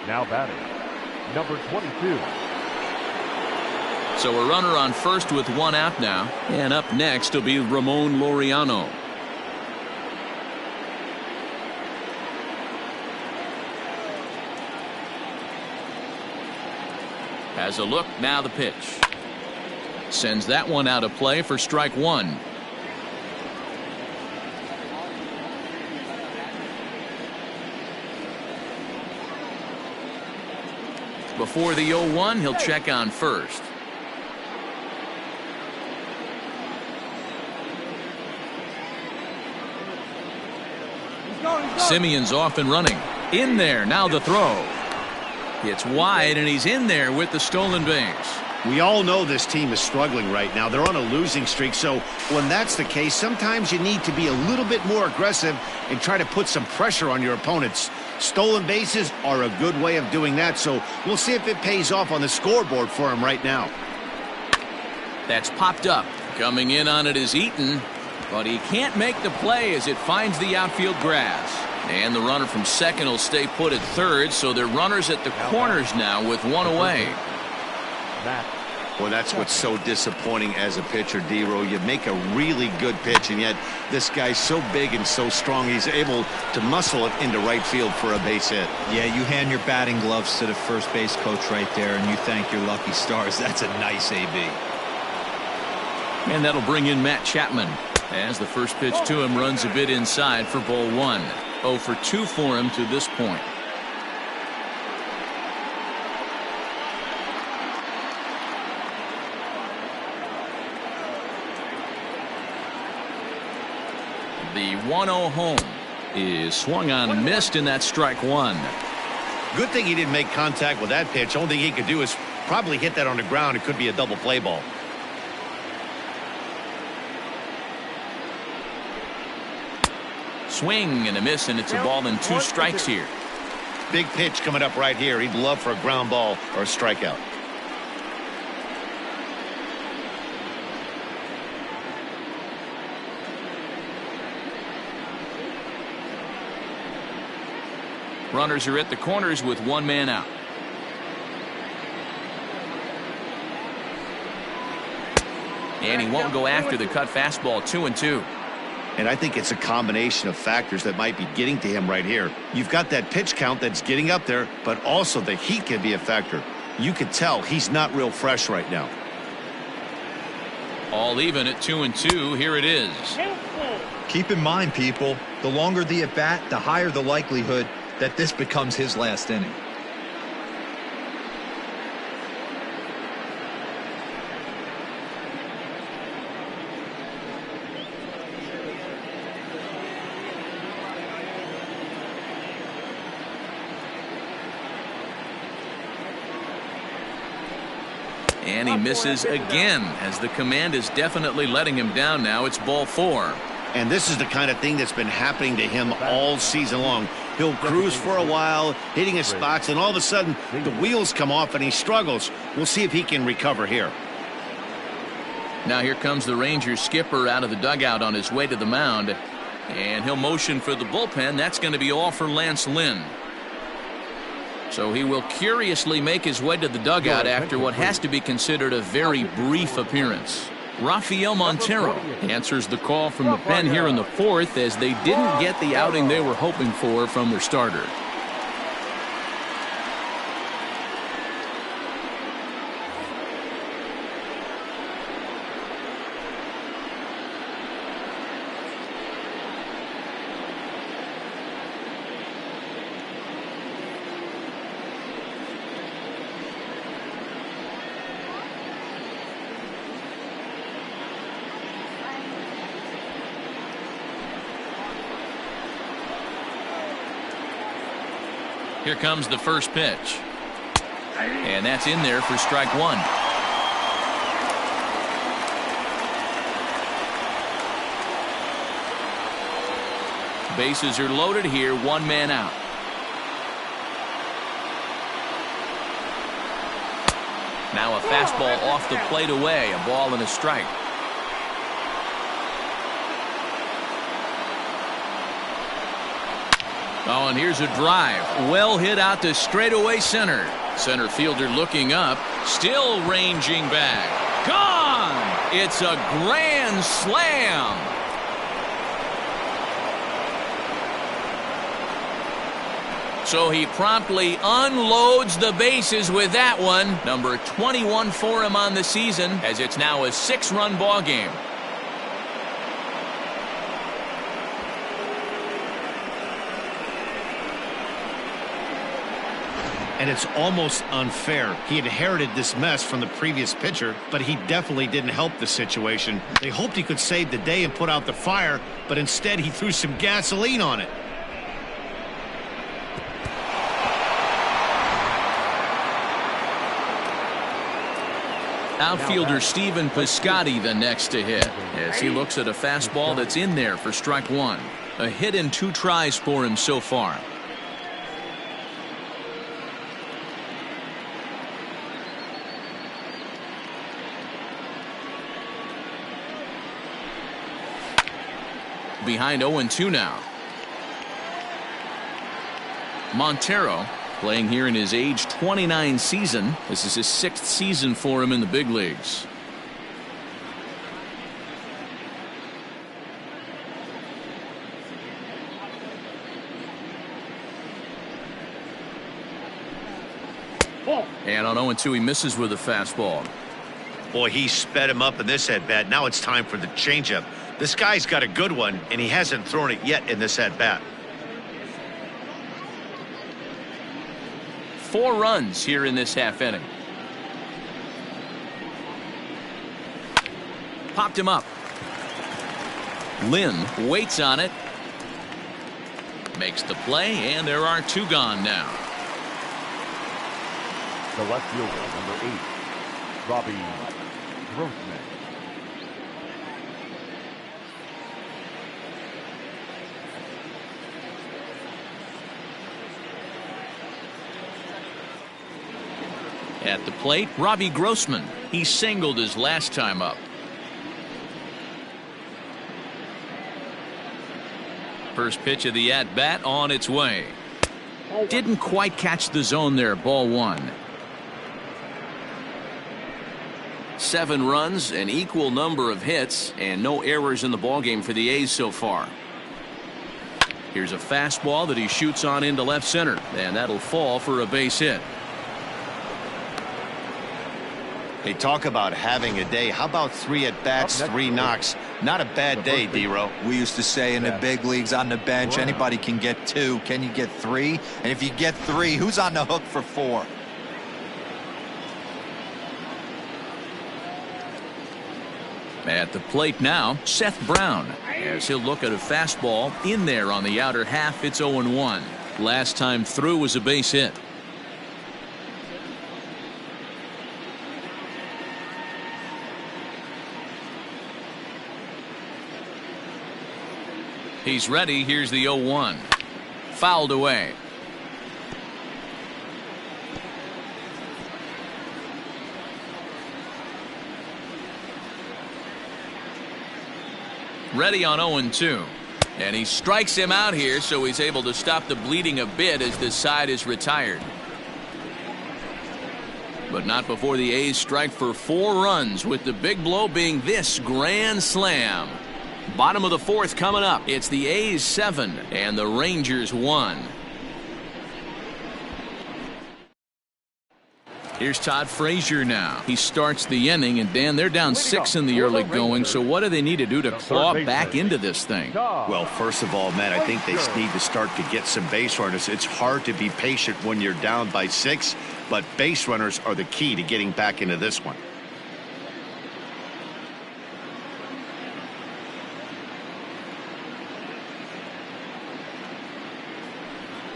Now batting, number 22. So a runner on first with 1 out now. And up next will be Ramon Laureano. Has a look, now the pitch. Sends that one out of play for strike 1. Before the 0-1, he'll check on first. Simeon's off and running. In there, now the throw. It's wide, and he's in there with the stolen base. We all know this team is struggling right now. They're on a losing streak, so when that's the case, sometimes you need to be a little bit more aggressive and try to put some pressure on your opponents. Stolen bases are a good way of doing that, so we'll see if it pays off on the scoreboard for him right now. That's popped up. Coming in on it is EATON, but he can't make the play as it finds the outfield grass. And the runner from second will stay put at third, so they're runners at the corners now with 1 away. Well, that's what's so disappointing as a pitcher, D-Row. You make a really good pitch, and yet this guy's so big and so strong, he's able to muscle it into right field for a base hit. Yeah, you hand your batting gloves to the first base coach right there, and you thank your lucky stars. That's a nice AB. And that'll bring in Matt Chapman as the first pitch to him runs a bit inside for ball 1. 0 for 2 for him to this point. The 1-0 home is swung on and missed, and that's strike 1. Good thing he didn't make contact with that pitch. Only thing he could do is probably hit that on the ground. It could be a double play ball. Swing and a miss, and it's a ball and 2 strikes here. Big pitch coming up right here. He'd love for a ground ball or a strikeout. Runners are at the corners with 1 man out. And he won't go after the cut fastball. 2-2. And I think it's a combination of factors that might be getting to him right here. You've got that pitch count that's getting up there, but also the heat can be a factor. You can tell he's not real fresh right now. All even at 2-2. Here it is. Keep in mind, people, the longer the at-bat, the higher the likelihood that this becomes his last inning. And he misses again, as the command is definitely letting him down now. It's ball 4. And this is the kind of thing that's been happening to him all season long. He'll cruise for a while, hitting his spots, and all of a sudden the wheels come off and he struggles. We'll see if he can recover here. Now here comes the Rangers skipper out of the dugout on his way to the mound. And he'll motion for the bullpen. That's going to be all for Lance Lynn. So he will curiously make his way to the dugout after what has to be considered a very brief appearance. Rafael Montero answers the call from the pen here in the 4th, as they didn't get the outing they were hoping for from their starter. Here comes the first pitch. And that's in there for strike 1. Bases are loaded here, 1 man out. Now a fastball off the plate away, a ball and a strike. Oh, and here's a drive. Well hit out to straightaway center. Center fielder looking up, still ranging back. Gone! It's a grand slam. So he promptly unloads the bases with that one. Number 21 for him on the season, as it's now a 6-run ball game. And it's almost unfair. He inherited this mess from the previous pitcher, but he definitely didn't help the situation. They hoped he could save the day and put out the fire, but instead he threw some gasoline on it. Outfielder Stephen Piscotty the next to hit, as he looks at a fastball that's in there for strike 1. A hit in 2 tries for him so far. Behind 0-2 now. Montero playing here in his age 29 season. This is his 6th season for him in the big leagues. And on 0-2 he misses with a fastball. Boy, he sped him up in this at-bat. Now it's time for the changeup. This guy's got a good one, and he hasn't thrown it yet in this at-bat. 4 runs here in this half inning. Popped him up. Lynn waits on it. Makes the play, and there are 2 gone now. The left fielder, number 8, Robbie Grossman. At the plate, Robbie Grossman. He singled his last time up. First pitch of the at-bat on its way. Didn't quite catch the zone there. Ball one. 7 runs, an equal number of hits, and no errors in the ballgame for the A's so far. Here's a fastball that he shoots on into left center, and that'll fall for a base hit. They talk about having a day. How about 3 at-bats, 3 knocks? Not a bad day, D-Row. We used to say in the big leagues on the bench, anybody can get 2. Can you get 3? And if you get 3, who's on the hook for 4? At the plate now, Seth Brown, as he'll look at a fastball in there on the outer half. It's 0-1. Last time through was a base hit. He's ready. Here's the 0-1. Fouled away. Ready on 0-2. And he strikes him out here, so he's able to stop the bleeding a bit as this side is retired. But not before the A's strike for 4 runs, with the big blow being this grand slam. Bottom of the 4th coming up. It's the A's 7 and the Rangers 1. Here's Todd Frazier now. He starts the inning, and Dan, they're down 6 in the early going, so what do they need to do to claw back into this thing? Well, first of all, Matt, I think they need to start to get some base runners. It's hard to be patient when you're down by 6, but base runners are the key to getting back into this one.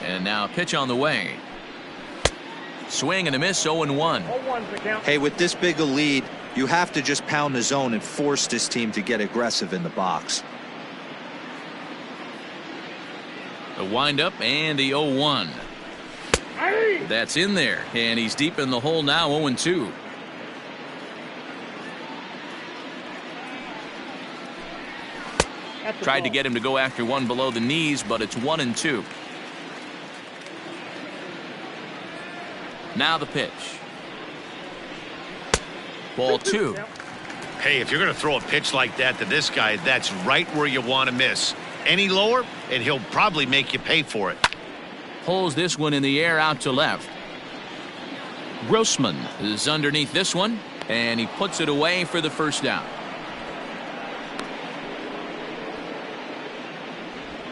And now pitch on the way. Swing and a miss. 0-1. Hey, with this big a lead, you have to just pound the zone and force this team to get aggressive in the box. The windup and the 0-1. That's in there, and he's deep in the hole now. 0-2. Tried to get him to go after one below the knees, but it's 1-2. Now the pitch. Ball 2. Hey, if you're going to throw a pitch like that to this guy, that's right where you want to miss. Any lower, and he'll probably make you pay for it. Pulls this one in the air out to left. Grossman is underneath this one, and he puts it away for the first down.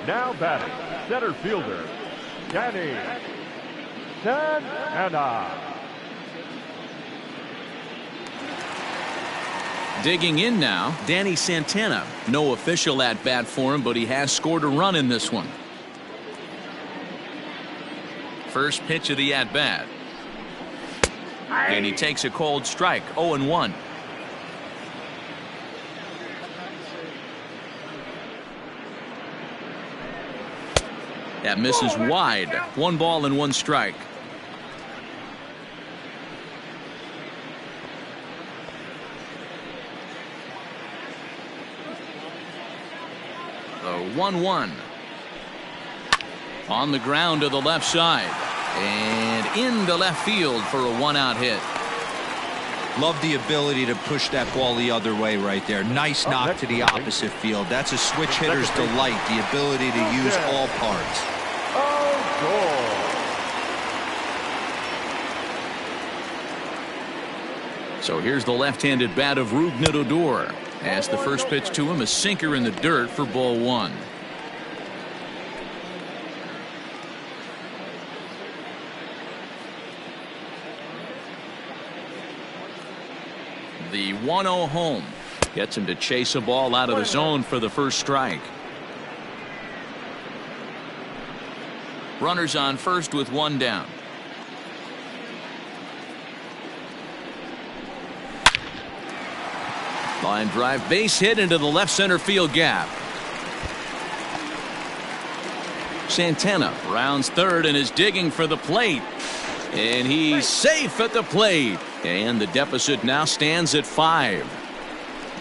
Now batting, center fielder, Danny Santana. Digging in now, Danny Santana. No official at bat for him, but he has scored a run in this one. First pitch of the at bat. And he takes a cold strike. 0-1. That misses wide. 1 ball and 1 strike. The 1-1. On the ground to the left side. And into left field for a 1-out hit. Love the ability to push that ball the other way right there. Nice knock to the opposite field. That's a switch hitter's delight, the ability to use all parts. So here's the left-handed bat of Rougned Odor. As the first pitch to him, a sinker in the dirt for ball 1. The 1-0 home gets him to chase a ball out of the zone for the first strike. Runners on first with 1 down. Line drive, base hit into the left center field gap. Santana rounds third and is digging for the plate. And he's safe at the plate. And the deficit now stands at 5.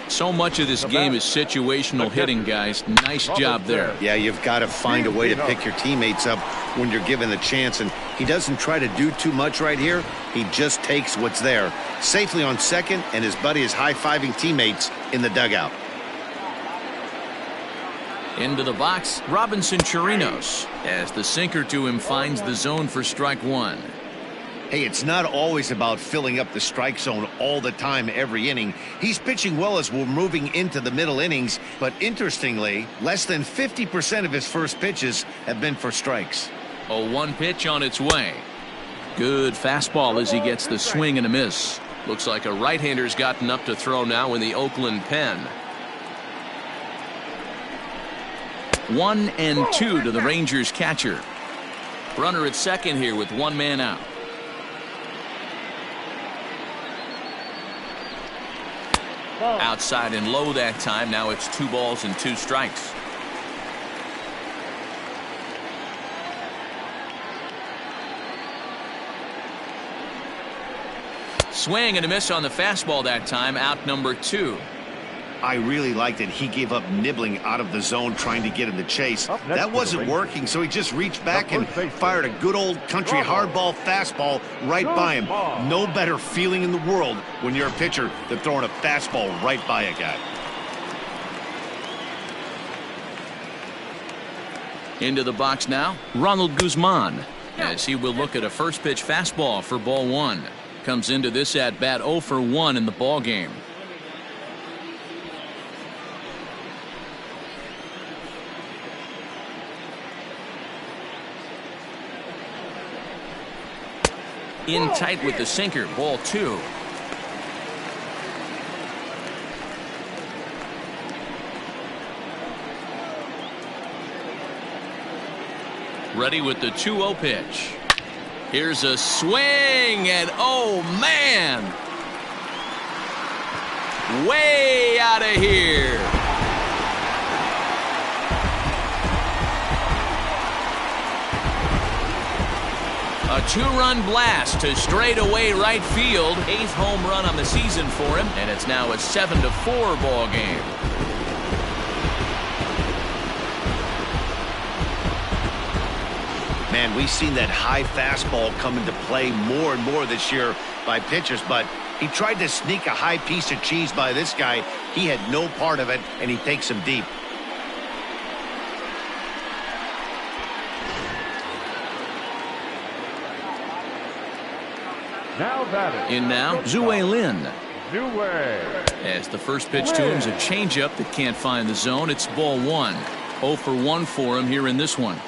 So much of this game is situational hitting, guys. Nice job there. Yeah, you've got to find a way to pick your teammates up when you're given the chance. And he doesn't try to do too much right here. He just takes what's there. Safely on second, and his buddy is high-fiving teammates in the dugout. Into the box, Robinson Chirinos, as the sinker to him finds the zone for strike 1. Hey, it's not always about filling up the strike zone all the time every inning. He's pitching well as we're moving into the middle innings, but interestingly, less than 50% of his first pitches have been for strikes. A 1 pitch on its way. Good fastball as he gets the swing and a miss. Looks like a right-hander's gotten up to throw now in the Oakland pen. 1-2 to the Rangers catcher. Runner at second here with 1 man out. Outside and low that time. Now it's 2 balls and 2 strikes. Swing and a miss on the fastball that time. Out number 2. I really liked it. He gave up nibbling out of the zone trying to get him to chase. That wasn't working, so he just reached back and fired a good old country hardball fastball right by him. No better feeling in the world when you're a pitcher than throwing a fastball right by a guy. Into the box now, Ronald Guzman, as he will look at a first pitch fastball for ball 1. Comes into this at bat 0 for 1 in the ball game. In tight with the sinker, ball 2. Ready with the 2-0 pitch. Here's a swing, and oh man, way out of here. A 2-run blast to straightaway right field. 8th home run on the season for him, and it's now a 7-4 ball game. Man, we've seen that high fastball come into play more and more this year by pitchers, but he tried to sneak a high piece of cheese by this guy. He had no part of it, and he takes him deep. Now batting. In now, Zue Lin. Zue. As the first pitch to him is a changeup that can't find the zone. It's ball 1. 0 for 1 for him here in this one.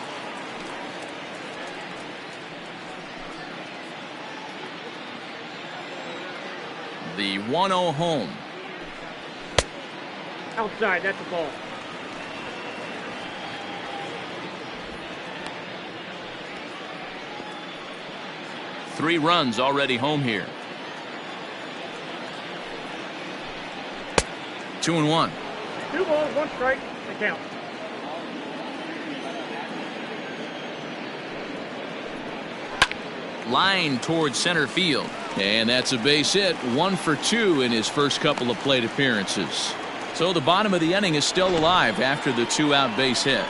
The 1-0 home. Outside, that's a ball. Three runs already home here. 2-1. 2 balls, 1 strike, the count. Line towards center field. And that's a base hit. 1 for 2 in his first couple of plate appearances. So the bottom of the inning is still alive after the 2-out base hit.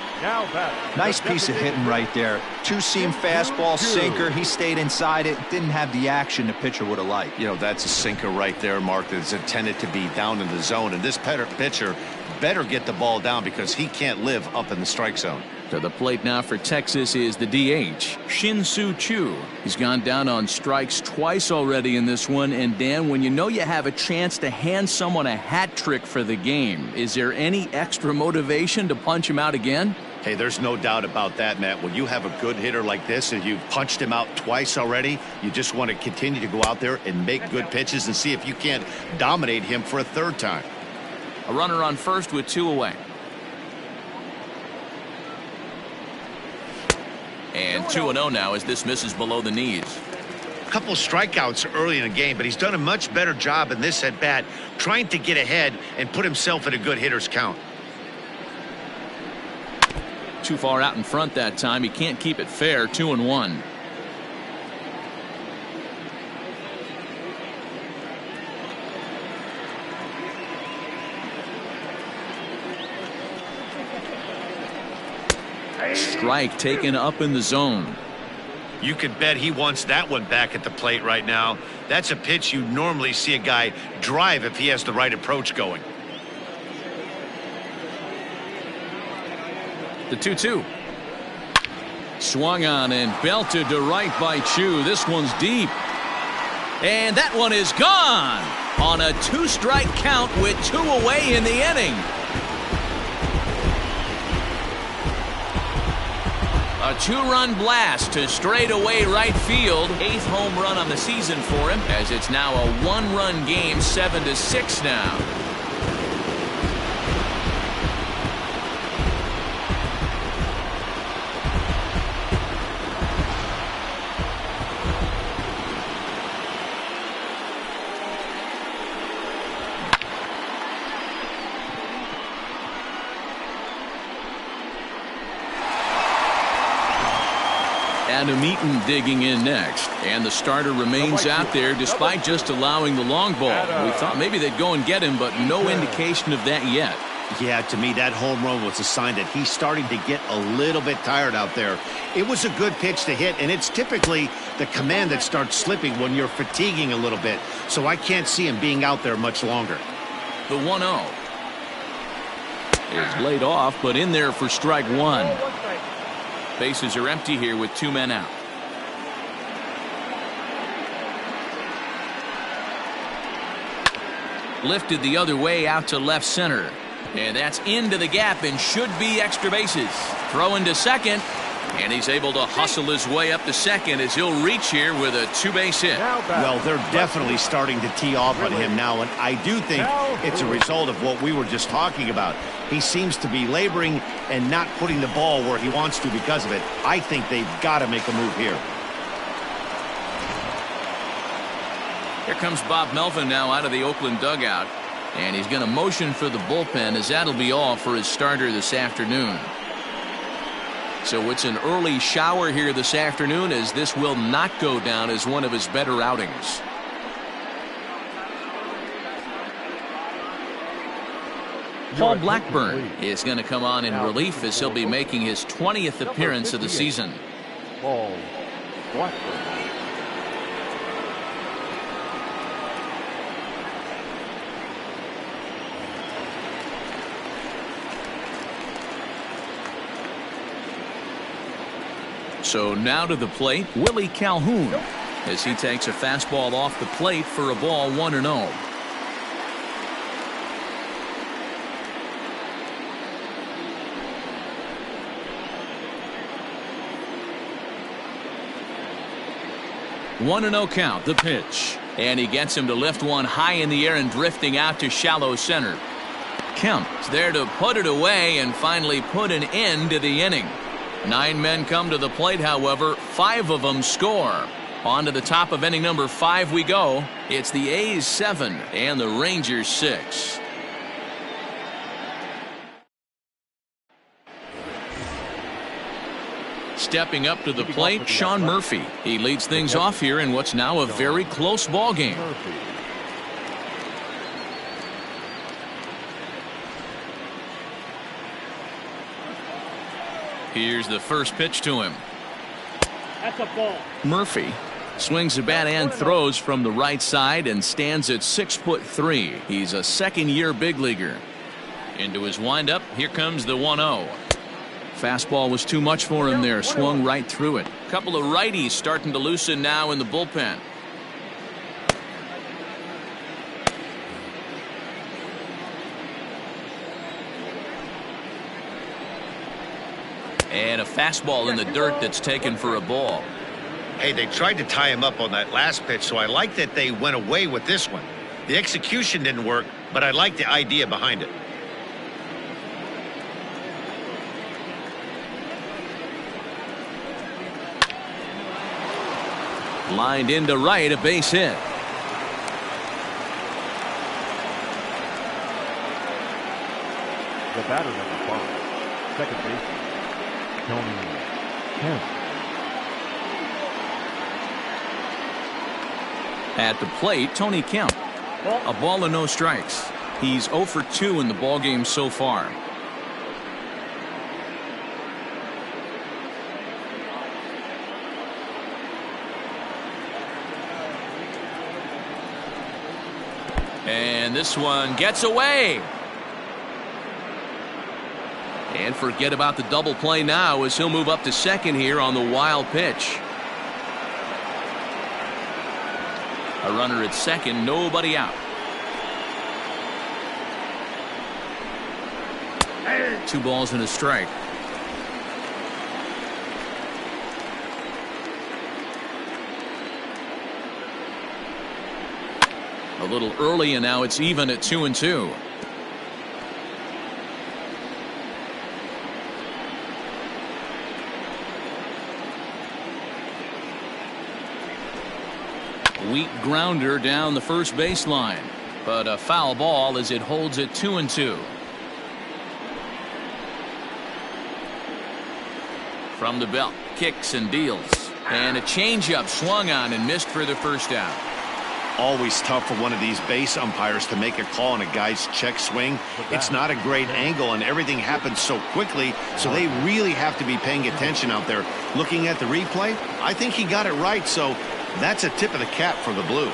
Nice piece of hitting right there. 2-seam fastball, sinker. He stayed inside it. Didn't have the action the pitcher would have liked. You know, that's a sinker right there, Mark, that's intended to be down in the zone. And this pitcher better get the ball down because he can't live up in the strike zone. To the plate now for Texas is the DH, SHIN-SOO. He's gone down on strikes twice already in this one. And Dan, when you know you have a chance to hand someone a hat trick for the game, is there any extra motivation to punch him out again? Hey, there's no doubt about that, Matt. When you have a good hitter like this and you've punched him out twice already, you just want to continue to go out there and make good pitches and see if you can't dominate him for a third time. A runner on first with 2 away. And 2-0 now as this misses below the knees. A couple strikeouts early in the game, but he's done a much better job in this at bat trying to get ahead and put himself in a good hitter's count. Too far out in front that time. He can't keep it fair. 2-1. Strike taken up in the zone. You could bet he wants that one back at the plate right now. That's a pitch you normally see a guy drive if he has the right approach going. The 2-2. Swung on and belted to right by CHOO. This one's deep. And that one is gone on a 2-strike count with 2 away in the inning. A 2-run blast to straightaway right field. 8th home run on the season for him, as it's now a 1-run game, 7-6 now. Adam EATON digging in next, and the starter remains out there despite just allowing the long ball. We thought maybe they'd go and get him, but no indication of that yet. Yeah, to me, that home run was a sign that he's starting to get a little bit tired out there. It was a good pitch to hit, and it's typically the command that starts slipping when you're fatiguing a little bit. So I can't see him being out there much longer. The 1-0 is laid off, but in there for strike 1. Bases are empty here with 2 men out. Lifted the other way out to left center. And that's into the gap and should be extra bases. Throw into second. And he's able to hustle his way up to second as he'll reach here with a 2-base hit. Well, they're definitely starting to tee off on him now, and I do think it's a result of what we were just talking about. He seems to be laboring and not putting the ball where he wants to because of it. I think they've got to make a move here. Here comes Bob Melvin now out of the Oakland dugout, and he's going to motion for the bullpen, as that'll be all for his starter this afternoon. So it's an early shower here this afternoon, as this will not go down as one of his better outings. Paul Blackburn is going to come on in relief, as he'll be making his 20th appearance of the season. Paul Blackburn. So now to the plate, Willie Calhoun, as he takes a fastball off the plate for a ball, 1-0. One 1-0 count, the pitch. And he gets him to lift one high in the air and drifting out to shallow center. Kemp's there to put it away and finally put an end to the inning. 9 men come to the plate, however, 5 of them score. On to the top of inning number 5 we go. It's the A's 7 and the Rangers 6. Stepping up to the plate, Sean Murphy. He leads things off here in what's now a very close ball game. Here's the first pitch to him. That's a ball. Murphy swings the bat and throws from the right side and stands at 6'3". He's a second-year big leaguer. Into his windup, here comes the 1-0. Fastball was too much for him there, swung right through it. Couple of righties starting to loosen now in the bullpen. And a fastball in the dirt that's taken for a ball. Hey, they tried to tie him up on that last pitch, so I like that they went away with this one. The execution didn't work, but I like the idea behind it. Lined into right, a base hit. The batter number 5, second baseman, Tony Kemp. At the plate, Tony Kemp. A ball and no strikes. He's 0 for 2 in the ballgame so far. And this one gets away. And forget about the double play now as he'll move up to second here on the wild pitch. A runner at second, nobody out. 2 balls and a strike. A little early, and now it's even at 2-2. Weak grounder down the first baseline, but a foul ball as it holds it 2-2. From the belt, kicks and deals, and a changeup swung on and missed for the first out. Always tough for one of these base umpires to make a call on a guy's check swing. It's not a great angle, and everything happens so quickly, so they really have to be paying attention out there. Looking at the replay, I think he got it right, so that's a tip of the cap for the Blue.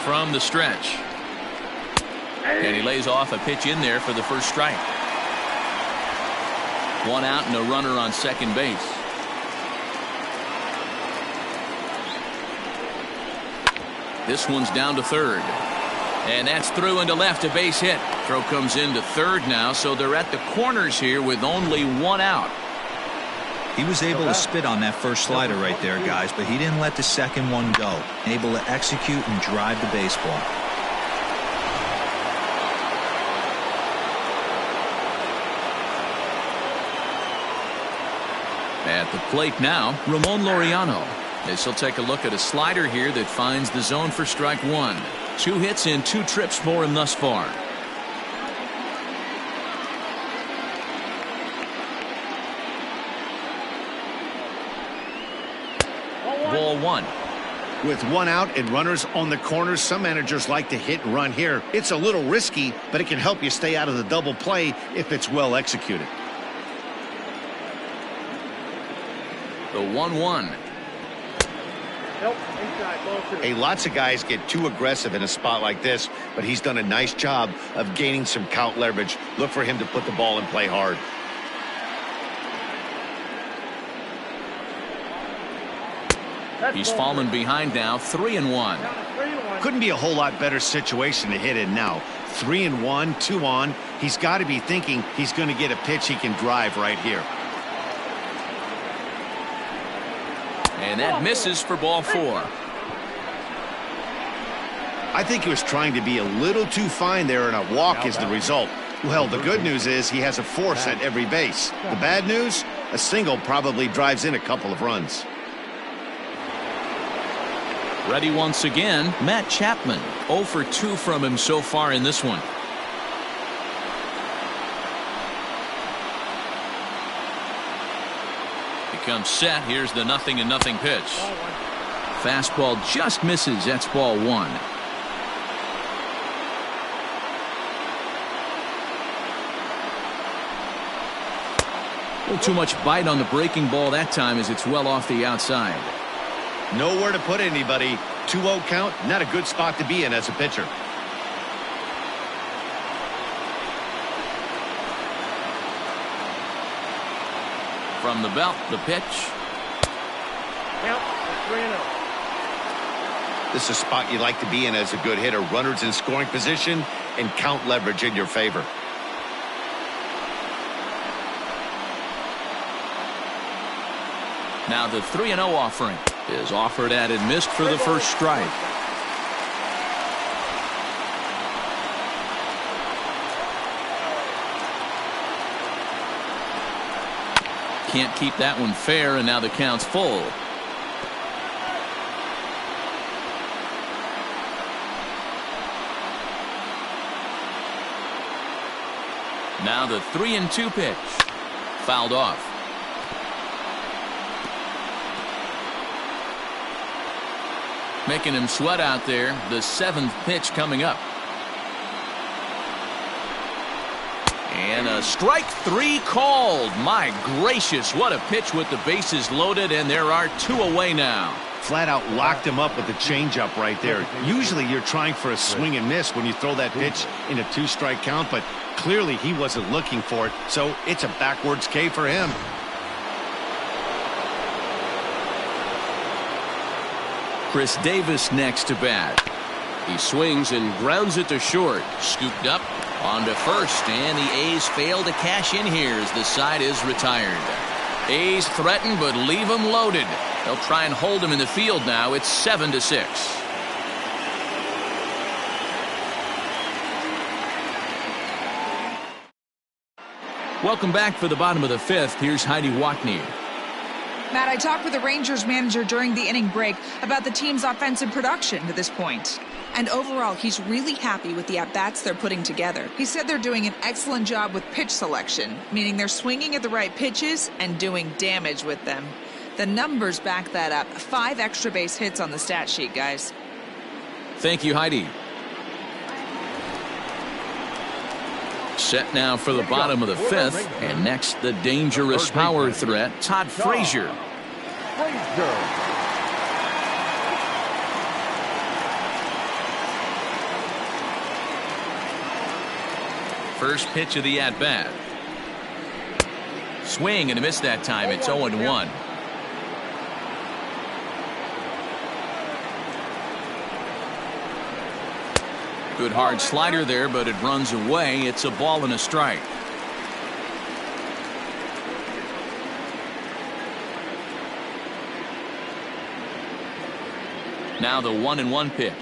From the stretch, and he lays off a pitch in there for the first strike. 1 out and a runner on second base. This one's down to third, and that's through into left, a base hit. Throw comes into third now, so they're at the corners here with only 1 out. He was able to spit on that first slider right there, guys, but he didn't let the second one go. Able to execute and drive the baseball. At the plate now, Ramon Laureano. As he'll take a look at a slider here that finds the zone for strike 1. 2 hits in 2 trips for him thus far. Ball 1. With 1 out and runners on the corners, some managers like to hit and run here. It's a little risky, but it can help you stay out of the double play if it's well executed. The 1-1. Nope, inside, ball 2. Hey, lots of guys get too aggressive in a spot like this, but he's done a nice job of gaining some count leverage. Look for him to put the ball in play hard. He's fallen behind now, 3-1. Couldn't be a whole lot better situation to hit in now. 3-1, 2 on. He's got to be thinking he's going to get a pitch he can drive right here. And that misses for ball 4. I think he was trying to be a little too fine there, and a walk is the result. Well, the good news is he has a force at every base. The bad news, a single probably drives in a couple of runs. Ready once again, Matt Chapman. 0 for 2 from him so far in this one. Comes set. Here's the 0-0 pitch. Fastball just misses. That's ball 1. A little too much bite on the breaking ball that time as it's well off the outside. Nowhere to put anybody. 2-0 count. Not a good spot to be in as a pitcher. From the belt, the pitch. Count, 3-0. This is a spot you like to be in as a good hitter. Runners in scoring position and count leverage in your favor. Now the 3-0 offering is offered at and missed for the first strike. Can't keep that one fair, and now the count's full. Now the 3-2 pitch. Fouled off. Making him sweat out there. The 7th pitch coming up. And a strike 3 called. My gracious, what a pitch with the bases loaded, and there are 2 away now. Flat out locked him up with the changeup right there. Usually you're trying for a swing and miss when you throw that pitch in a 2-strike count, but clearly he wasn't looking for it, so it's a backwards K for him. Chris Davis next to bat. He swings and grounds it to short. Scooped up on to first, and the A's fail to cash in here as the side is retired. A's threaten, but leave him loaded. They'll try and hold him in the field now. It's 7-6. Welcome back for the bottom of the 5th. Here's Heidi Watney. Matt, I talked with the Rangers manager during the inning break about the team's offensive production to this point. And overall, he's really happy with the at-bats they're putting together. He said they're doing an excellent job with pitch selection, meaning they're swinging at the right pitches and doing damage with them. The numbers back that up. 5 extra base hits on the stat sheet, guys. Thank you, Heidi. Set now for the bottom of the 5th, and next the dangerous power threat, Todd Frazier. First pitch of the at-bat. Swing and a miss that time. It's 0-1. Good hard slider there, but it runs away. It's a ball and a strike. Now the 1-1 pitch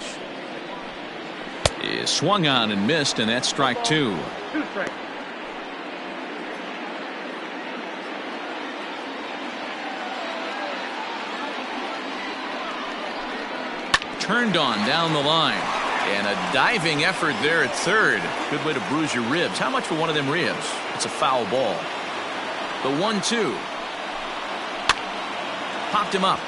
is swung on and missed, and that's strike 2. 2 strikes. Turned on down the line. And a diving effort there at third. Good way to bruise your ribs. How much for one of them ribs? It's a foul ball. The 1-2. Popped him up.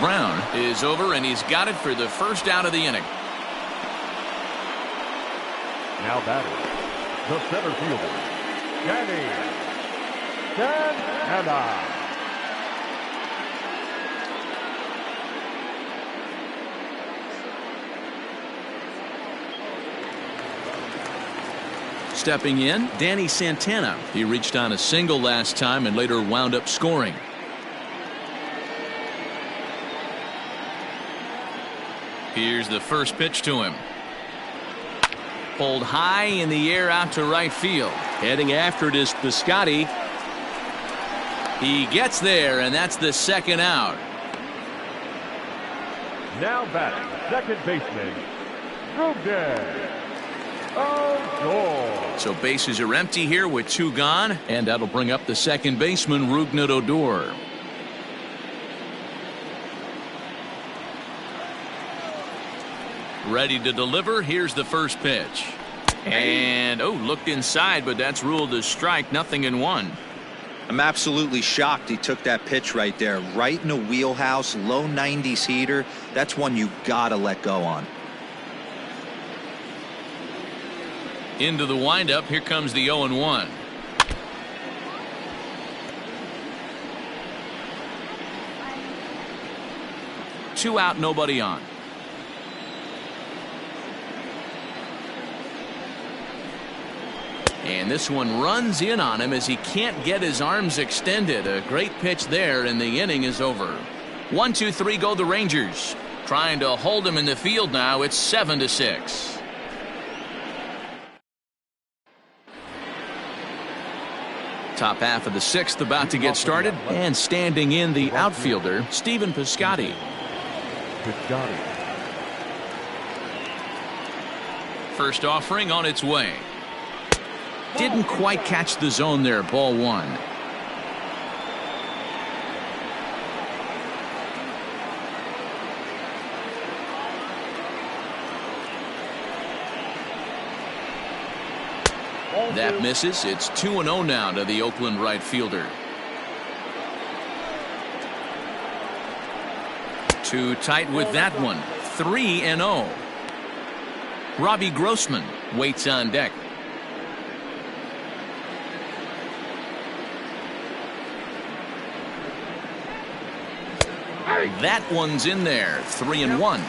Brown is over, and he's got it for the first out of the inning. Now batter, the center fielder, Danny Santana. Stepping in, Danny Santana. He reached on a single last time and later wound up scoring. Here's the first pitch to him. Pulled high in the air out to right field. Heading after it is Piscotty. He gets there, and that's the second out. Now batting, second baseman, Ruben. Odor. So bases are empty here with 2 gone, and that'll bring up the second baseman, Rougned Odor. Ready to deliver. Here's the first pitch. And, looked inside, but that's ruled a strike. 0-1. I'm absolutely shocked he took that pitch right there. Right in the wheelhouse, low 90s heater. That's one you gotta let go on. Into the windup. Here comes the 0-1. Two out, nobody on. And this one runs in on him as he can't get his arms extended. A great pitch there, and the inning is over. 1-2-3 go the Rangers. Trying to hold him in the field now. It's 7-6. Top half of the 6th about to get started, and standing in the outfielder, Stephen Piscotty. First offering on its way. Didn't quite catch the zone there. Ball 1. That misses. It's 2-0 now to the Oakland right fielder. Too tight with that one. 3-0. Robbie Grossman waits on deck. That one's in there. 3-1.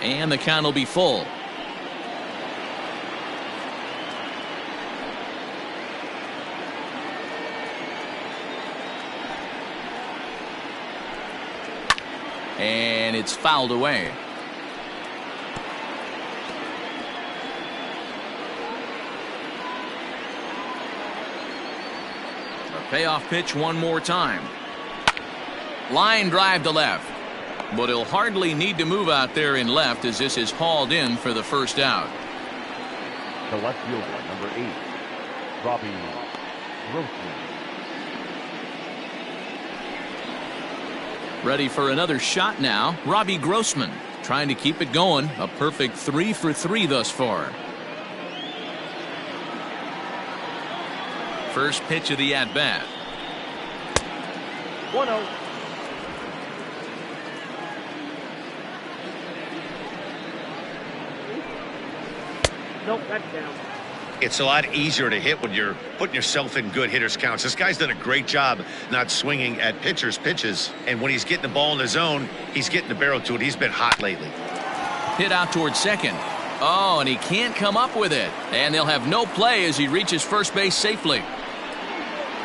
And the count will be full. And it's fouled away. A payoff pitch one more time. Line drive to left. But he'll hardly need to move out there in left as this is hauled in for the first out. The left fielder, number 8, Robbie Grossman. Ready for another shot now. Robbie Grossman trying to keep it going. A perfect 3 for 3 thus far. First pitch of the at-bat. 1-0. Nope, that's down. It's a lot easier to hit when you're putting yourself in good hitters counts. This guy's done a great job not swinging at pitchers' pitches. And when he's getting the ball in the zone, he's getting the barrel to it. He's been hot lately. Hit out towards second. Oh, and he can't come up with it. And they'll have no play as he reaches first base safely.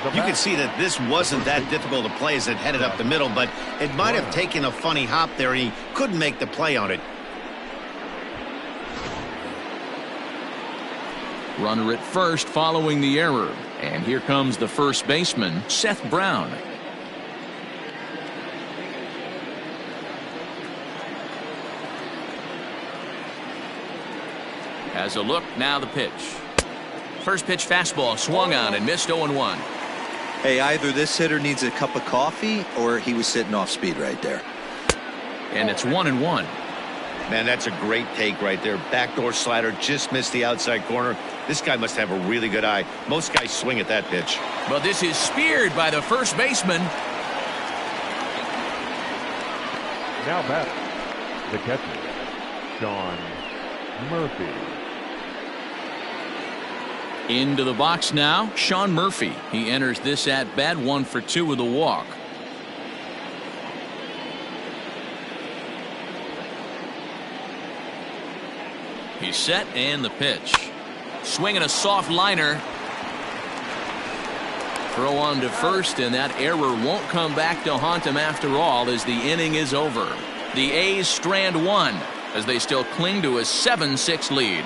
You can see that this wasn't that difficult to play as it headed up the middle, but it might have taken a funny hop there, and he couldn't make the play on it. Runner at first following the error. And here comes the first baseman, Seth Brown. Has a look, now the pitch. First pitch fastball swung on and missed 0-1. Hey, either this hitter needs a cup of coffee or he was sitting off speed right there. And it's 1-1. Man, that's a great take right there. Backdoor slider, just missed the outside corner. This guy must have a really good eye. Most guys swing at that pitch. But this is speared by the first baseman. Now back, the catcher, Sean Murphy. Into the box now, Sean Murphy. He enters this at bat 1 for 2 with a walk. He's set and the pitch. Swinging a soft liner. Throw on to first, and that error won't come back to haunt him after all as the inning is over. The A's strand 1 as they still cling to a 7-6 lead.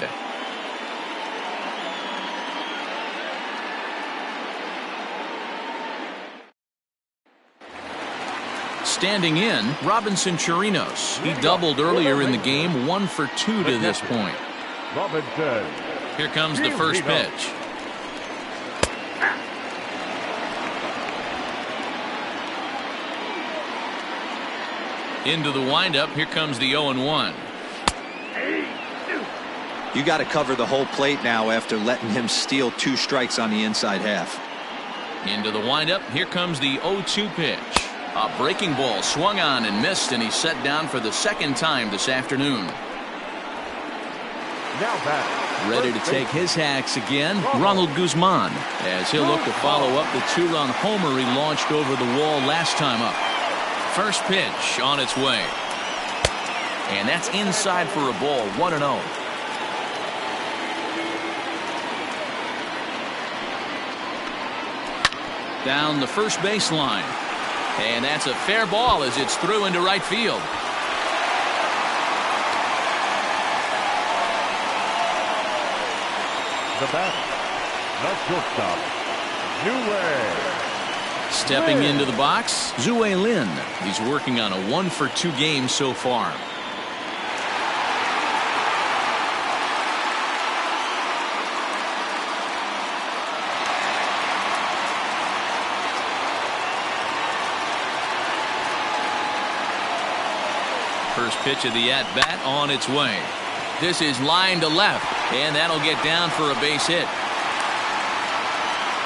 Standing in, Robinson Chirinos. He doubled earlier in the game, 1 for 2 to this point. Robinson. Here comes the first pitch. Into the windup, here comes the 0-1. You got to cover the whole plate now after letting him steal 2 strikes on the inside half. Into the windup, here comes the 0-2 pitch. A breaking ball swung on and missed, and he's set down for the second time this afternoon. Now back. Ready to take his hacks again, Ronald GUZMAN, as he'll look to follow up the 2-run homer he launched over the wall last time up. First pitch on its way. And that's inside for a ball, 1-0. Down the first baseline. And that's a fair ball as it's through into right field. The bat, the shortstop, Zue. Stepping into the box, Zue Lin. He's working on a 1 for 2 game so far. First pitch of the at-bat on its way. This is line to left, and that'll get down for a base hit.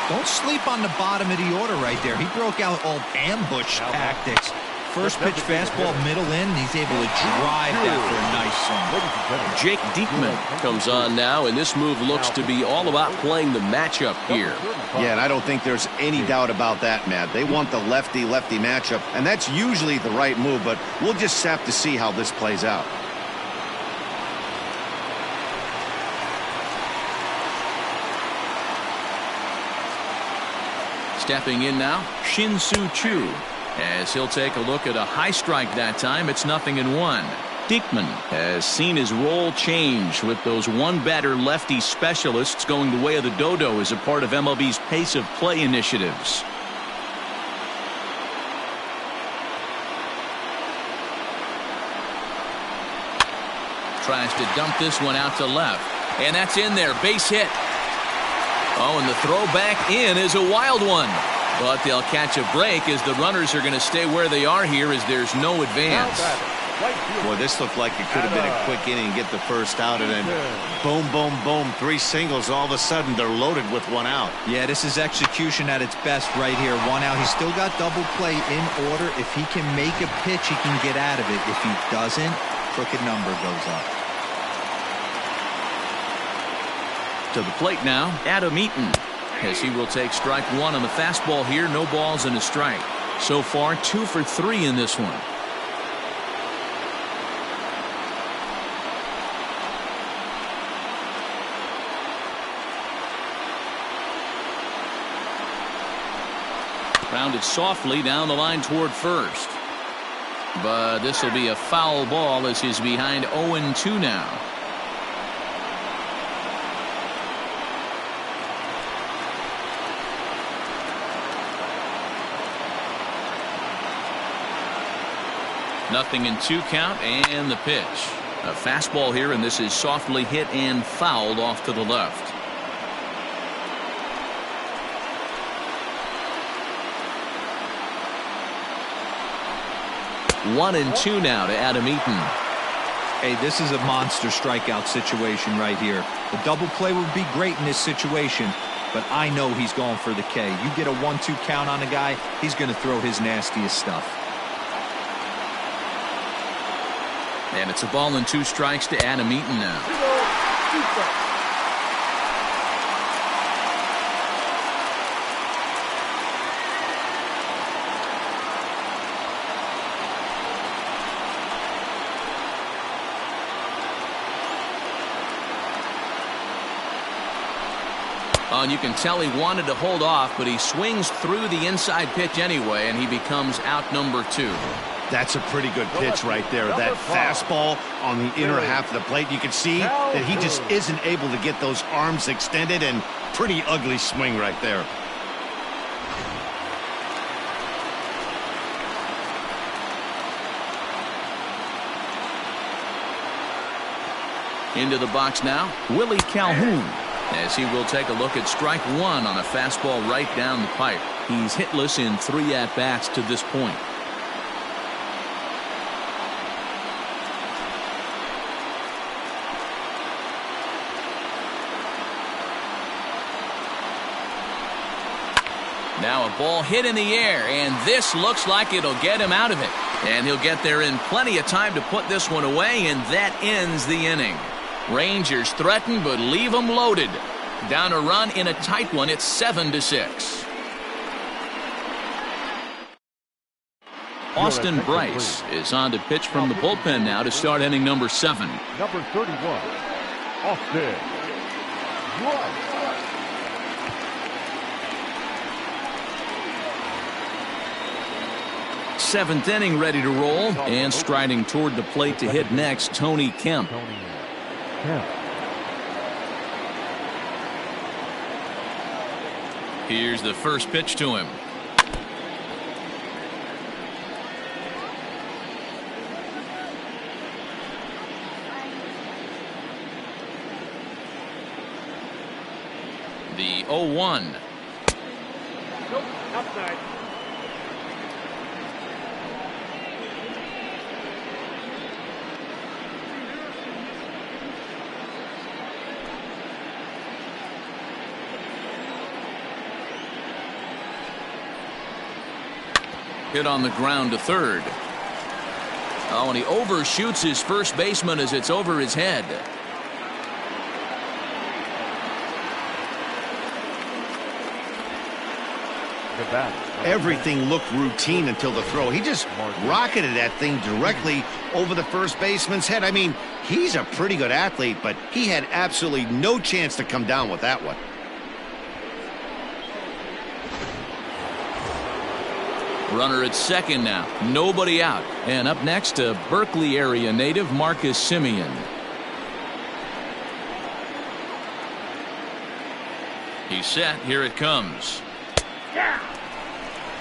Don't sleep on the bottom of the order right there. He broke out all ambush tactics. first pitch fastball middle in, and he's able to drive that for a nice swing. Jake Diekman comes on now, and this move looks to be all about playing the matchup here. Yeah, and I don't think there's any doubt about that, Matt. They want the lefty-lefty matchup, and that's usually the right move, but we'll just have to see how this plays out. Stepping in now, SHIN-SOO CHOO. As he'll take a look at a high strike that time, it's 0-1. Diekman has seen his role change with those one-batter lefty specialists going the way of the dodo as a part of MLB's pace of play initiatives. Tries to dump this one out to left, and that's in there, base hit. Oh, and the throw back in is a wild one. But they'll catch a break as the runners are going to stay where they are here as there's no advance. Boy, this looked like it could have been a quick inning, get the first out, and then boom, boom, boom, 3 singles. All of a sudden, they're loaded with 1 out. Yeah, this is execution at its best right here. 1 out. He's still got double play in order. If he can make a pitch, he can get out of it. If he doesn't, crooked number goes up. To the plate now, EATON, as he will take strike 1 on the fastball here. No balls and a strike. So far, 2 for 3 in this one. Grounded softly down the line toward first. But this will be a foul ball as he's behind 0-2 now. Nothing in 2 count, and the pitch. A fastball here, and this is softly hit and fouled off to the left. One and 2 now to EATON. Hey, this is a monster strikeout situation right here. The double play would be great in this situation, but I know he's going for the K. You get a 1-2 count on a guy, he's going to throw his nastiest stuff. And it's a ball and 2 strikes to EATON now. Oh, and you can tell he wanted to hold off, but he swings through the inside pitch anyway, and he becomes out number 2. That's a pretty good pitch right there. That fastball on the inner half of the plate. You can see that he just isn't able to get those arms extended, and pretty ugly swing right there. Into the box now, Willie Calhoun, as he will take a look at strike 1 on a fastball right down the pipe. He's hitless in 3 at-bats to this point. Now a ball hit in the air, and this looks like it'll get him out of it. And he'll get there in plenty of time to put this one away, and that ends the inning. Rangers threaten, but leave them loaded. Down a run in a tight one, it's 7-6. Austin Bryce is on to pitch from the bullpen now to start inning number 7. Number 31, Austin Bryce. 7th inning ready to roll, and striding toward the plate to hit next, Tony Kemp. Here's the first pitch to him. The 0-1. Nope, outside. Hit on the ground to third. Oh, and he overshoots his first baseman as it's over his head. Everything looked routine until the throw. He just rocketed that thing directly over the first baseman's head. I mean, he's a pretty good athlete, but he had absolutely no chance to come down with that one. Runner at second now. Nobody out. And up next, a Berkeley area native, Marcus Semien. He's set. Here it comes.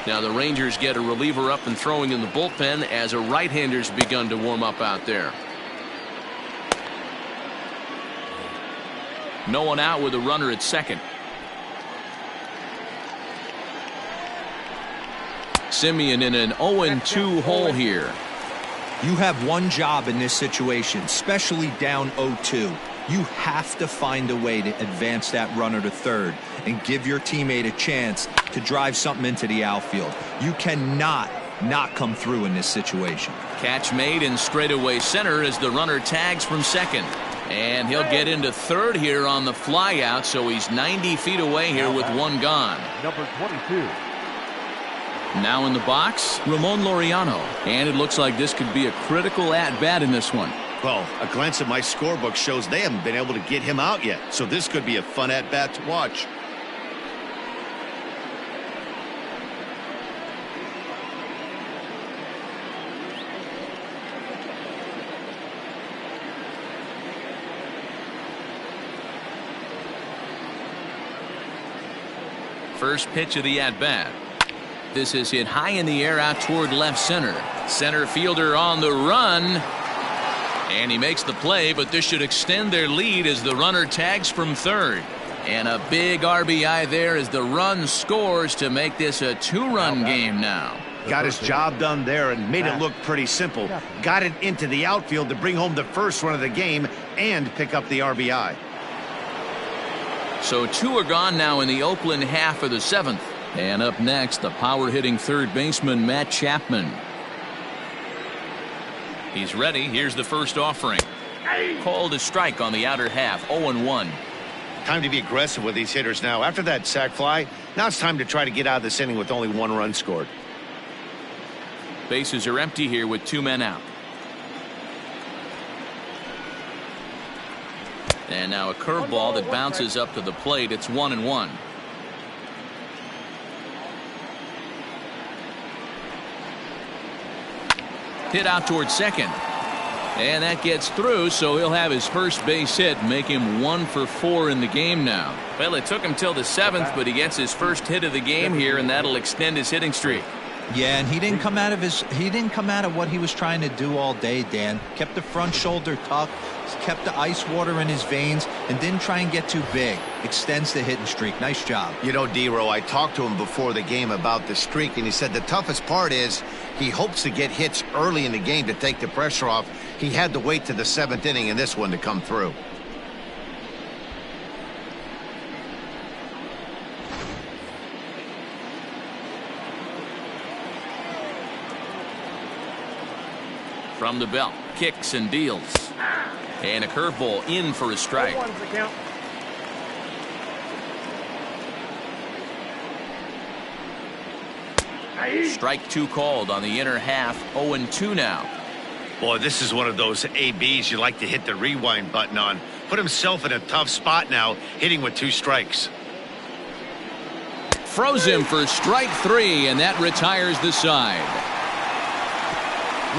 Now the Rangers get a reliever up and throwing in the bullpen as a right-hander's begun to warm up out there. No one out with a runner at second. Semien in an 0-2 hole here. You have one job in this situation, especially down 0-2. You have to find a way to advance that runner to third and give your teammate a chance to drive something into the outfield. You cannot not come through in this situation. Catch made in straightaway center as the runner tags from second. And he'll get into third here on the flyout, so he's 90 feet away here with one gone. Number 22. Now in the box, Ramon Laureano. And it looks like this could be a critical at-bat in this one. Well, a glance at my scorebook shows they haven't been able to get him out yet, so this could be a fun at-bat to watch. First pitch of the at-bat. This is hit high in the air out toward left center. Center fielder on the run. And he makes the play, but this should extend their lead as the runner tags from third. And a big RBI there as the run scores to make this a two-run game now. Got his job done there and made it look pretty simple. Got it into the outfield to bring home the first run of the game and pick up the RBI. So two are gone now in the Oakland half of the seventh. And up next, the power-hitting third baseman, Matt Chapman. He's ready. Here's the first offering. Called a strike on the outer half. 0-1. Time to be aggressive with these hitters now. After that sac fly, now it's time to try to get out of this inning with only one run scored. Bases are empty here with two men out. And now a curveball that bounces up to the plate. It's 1-1. Hit out towards second. And that gets through, so he'll have his first base hit, make him 1 for 4 in the game now. Well, it took him till the seventh, but he gets his first hit of the game here, and that'll extend his hitting streak. Yeah, and he didn't come out of what he was trying to do all day, Dan. Kept the front shoulder tucked, kept the ice water in his veins, and didn't try and get too big. Extends the hitting streak. Nice job. You know, D-Row, I talked to him before the game about the streak, and he said the toughest part is he hopes to get hits early in the game to take the pressure off. He had to wait to the seventh inning in this one to come through. From the belt, kicks and deals. And a curveball in for a strike. Strike two called on the inner half. 0-2 now. Boy, this is one of those ABs you like to hit the rewind button on. Put himself in a tough spot now, hitting with 2 strikes. Froze him for strike 3, and that retires the side.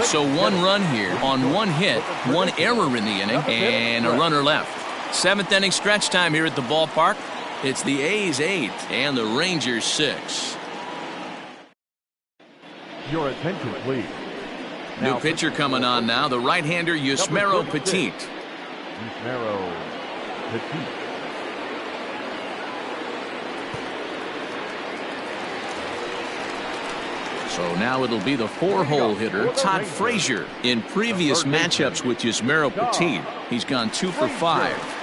So 1 run here on 1 hit, 1 error in the inning, and a runner left. 7th inning stretch time here at the ballpark. It's the A's 8 and the Rangers 6. Your attention, please. New pitcher coming on now, the right-hander Yusmeiro Petit. Yusmeiro Petit. So now it'll be the 4-hole hitter, Todd Frazier. In previous matchups with Yusmeiro Petit, he's gone 2 for 5.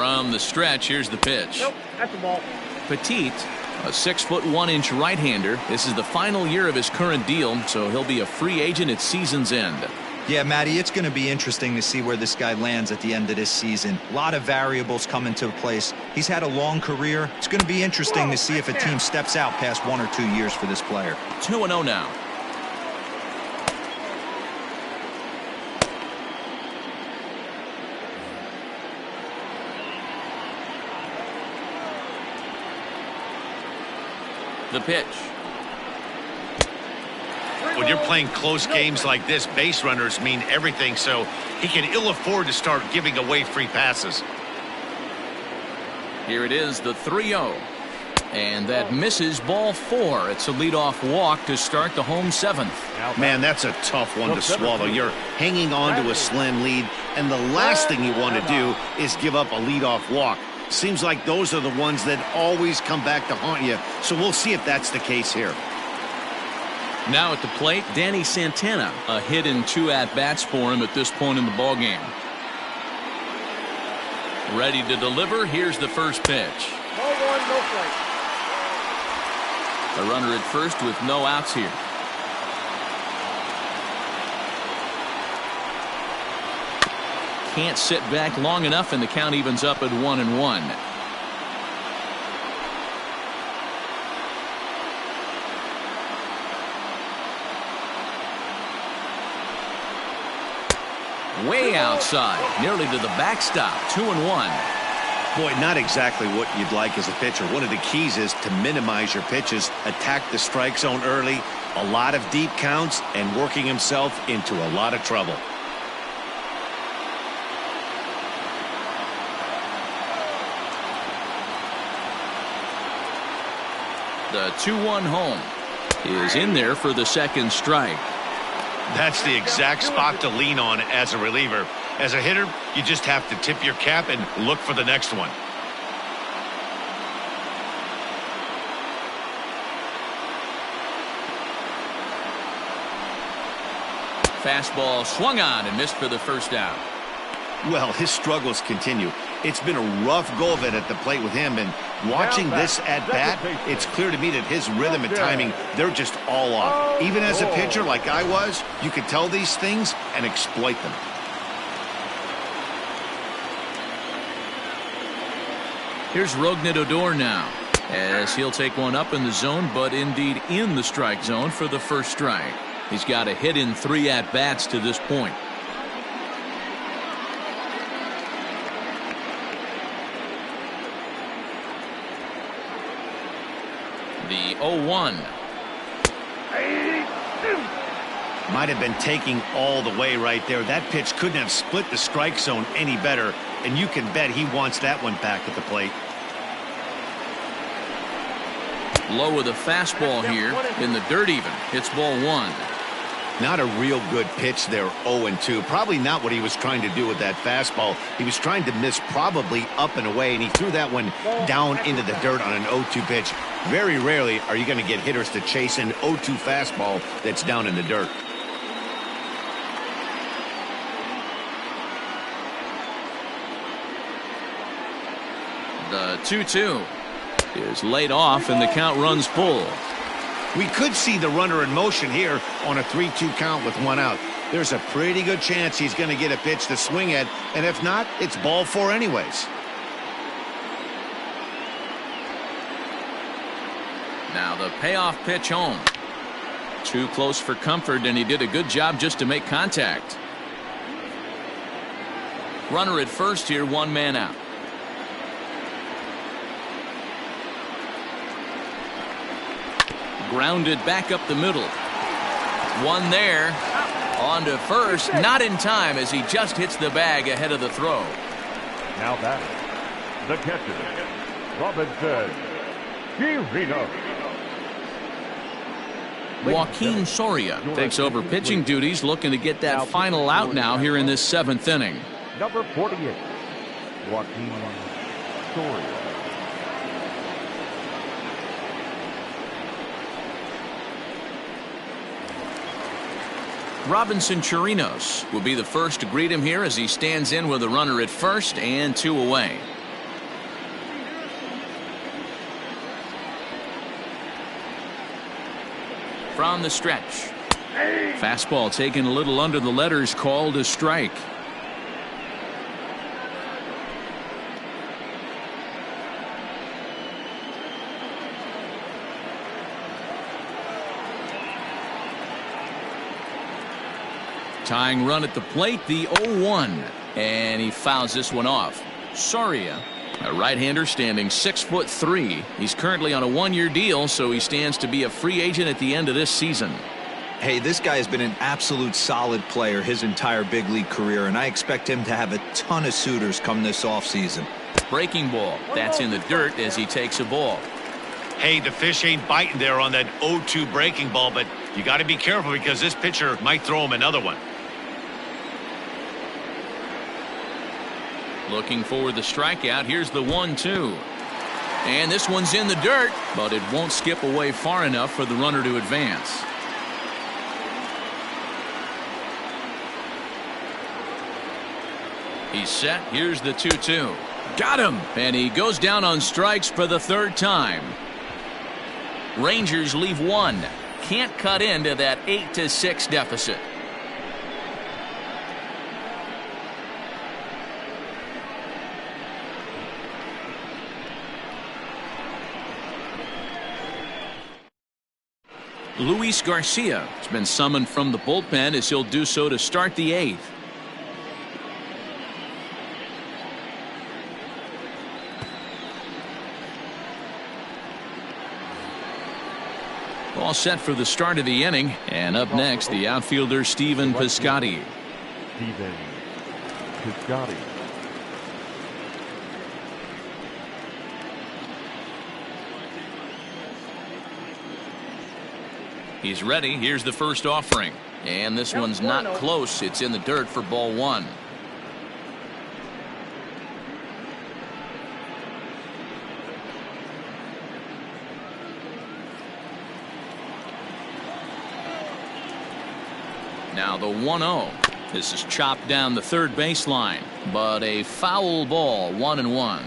From the stretch, here's the pitch. Nope, that's the ball. Petit, a 6'1" right-hander. This is the final year of his current deal, so he'll be a free agent at season's end. Yeah, Matty, it's going to be interesting to see where this guy lands at the end of this season. A lot of variables come into place. He's had a long career. It's going to be interesting to see if a team steps out past 1 or 2 years for this player. 2-0 now. The pitch. When you're playing close games like this, base runners mean everything, so he can ill afford to start giving away free passes. Here it is, the 3-0. And that misses ball 4. It's a leadoff walk to start the home 7th. Man, that's a tough one to swallow. You're hanging on to a slim lead, and the last thing you want to do is give up a leadoff walk. Seems like those are the ones that always come back to haunt you, so we'll see if that's the case here. Now at the plate, Danny Santana. A hit in 2 at-bats for him at this point in the ballgame. Ready to deliver. Here's the first pitch. No one, no play. A runner at first with no outs here. Can't sit back long enough, and the count evens up at 1-1. Way outside, nearly to the backstop. 2-1. Boy, not exactly what you'd like as a pitcher. One of the keys is to minimize your pitches, attack the strike zone early, a lot of deep counts, and working himself into a lot of trouble. The 2-1 home is in there for the second strike. That's the exact spot to lean on as a reliever. As a hitter, you just have to tip your cap and look for the next one. Fastball swung on and missed for the first out. Well, his struggles continue. It's been a rough go of it at the plate with him, and watching this at bat, it's clear to me that his rhythm and timing, they're just all off. Even as a pitcher like I was, you could tell these things and exploit them. Here's Rougned Odor now, as he'll take one up in the zone, but indeed in the strike zone for the first strike. He's got a hit in 3 at-bats to this point. The 0-1. Might have been taking all the way right there. That pitch couldn't have split the strike zone any better, and you can bet he wants that one back at the plate. Low with a fastball here in the dirt even. Hits ball 1. Not a real good pitch there, 0-2. Probably not what he was trying to do with that fastball. He was trying to miss probably up and away, and he threw that one down into the dirt on an 0-2 pitch. Very rarely are you going to get hitters to chase an 0-2 fastball that's down in the dirt. The 2-2 is laid off, and the count runs full. We could see the runner in motion here on a 3-2 count with 1 out. There's a pretty good chance he's going to get a pitch to swing at, and if not, it's ball 4 anyways. Now the payoff pitch home. Too close for comfort, and he did a good job just to make contact. Runner at first here, 1 man out. Grounded back up the middle. 1 there. On to first. Not in time as he just hits the bag ahead of the throw. Now that the catcher, Robinson Chirino. Joaquin Soria takes over pitching duties, looking to get that final out now here in this 7th inning. Number 48, Joaquin Soria. Robinson Chirinos will be the first to greet him here as he stands in with a runner at first and 2 away. from the stretch. Fastball taken a little under the letters, called a strike. Tying run at the plate, the 0-1, and he fouls this one off. Soria, a right-hander standing 6'3". He's currently on a one-year deal, so he stands to be a free agent at the end of this season. Hey, this guy has been an absolute solid player his entire big league career, and I expect him to have a ton of suitors come this offseason. Breaking ball. That's in the dirt as he takes a ball. Hey, the fish ain't biting there on that 0-2 breaking ball, but you got to be careful because this pitcher might throw him another one. Looking for the strikeout. Here's the 1-2. And this one's in the dirt, but it won't skip away far enough for the runner to advance. He's set. Here's the 2-2. Got him! And he goes down on strikes for the third time. Rangers leave one. Can't cut into that 8-6 deficit. Luis Garcia has been summoned from the bullpen as he'll do so to start the 8th. All set for the start of the inning, and up next the outfielder Stephen Piscotty. Stephen Piscotty. He's ready. Here's the first offering, and this one's not close. It's in the dirt for ball 1. Now the 1-0. This is chopped down the third baseline, but a foul ball, 1-1.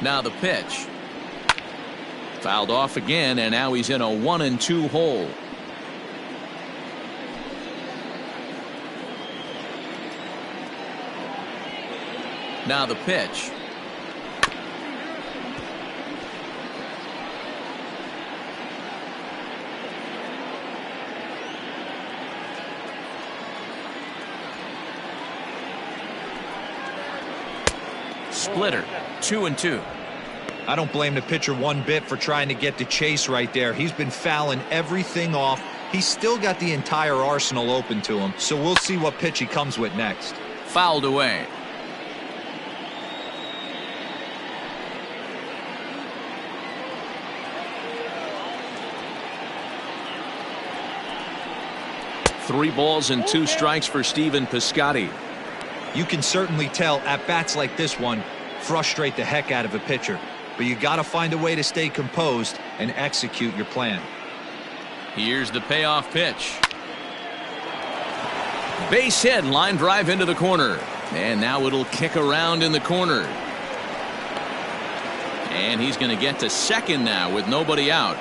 Now the pitch. Fouled off again, and now he's in a 1-2 hole. Now the pitch. Splitter, 2-2. I don't blame the pitcher one bit for trying to get the chase right there. He's been fouling everything off. He's still got the entire arsenal open to him, so we'll see what pitch he comes with next. Fouled away. Three balls and 2 strikes for Stephen Piscotty. You can certainly tell at bats like this one frustrate the heck out of a pitcher, but you got to find a way to stay composed and execute your plan. Here's the payoff pitch. Base hit, line drive into the corner, and now it'll kick around in the corner, and he's going to get to second now with nobody out.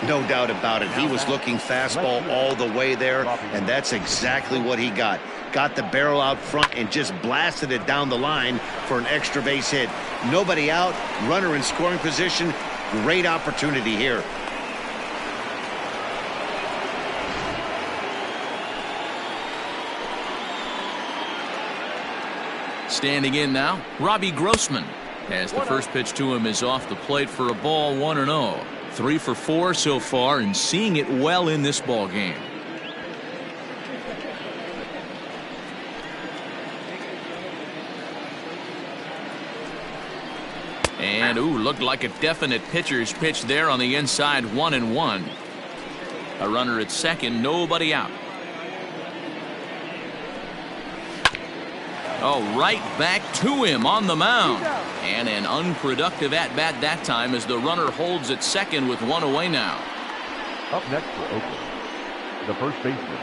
No doubt about it. He was looking fastball all the way there, and that's exactly what he got. Got the barrel out front and just blasted it down the line for an extra base hit. Nobody out, runner in scoring position. Great opportunity here. Standing in now, Robbie Grossman, as the first pitch to him is off the plate for a ball, 1-0. 3 for 4 so far, and seeing it well in this ball game. And looked like a definite pitcher's pitch there on the inside, 1-1. A runner at second, nobody out. Oh, right back to him on the mound. And an unproductive at-bat that time as the runner holds at second with 1 away now. Up next for Oakland, the first baseman,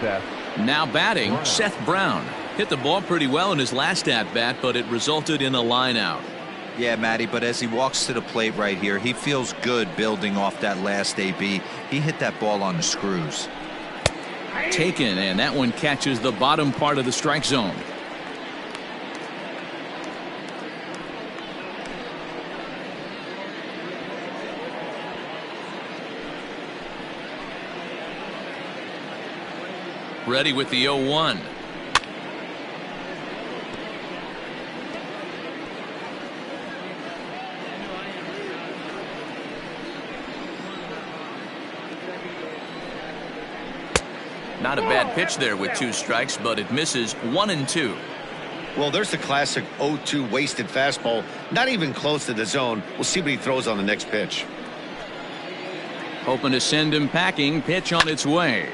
Seth. Now batting, Seth Brown. Hit the ball pretty well in his last at-bat, but it resulted in a line out. Yeah, Matty, but as he walks to the plate right here, he feels good building off that last AB. He hit that ball on the screws. Taken, and that one catches the bottom part of the strike zone. Ready with the 0-1. Not a bad pitch there with 2 strikes, but it misses 1-2. Well, there's the classic 0-2 wasted fastball. Not even close to the zone. We'll see what he throws on the next pitch. Hoping to send him packing. Pitch on its way.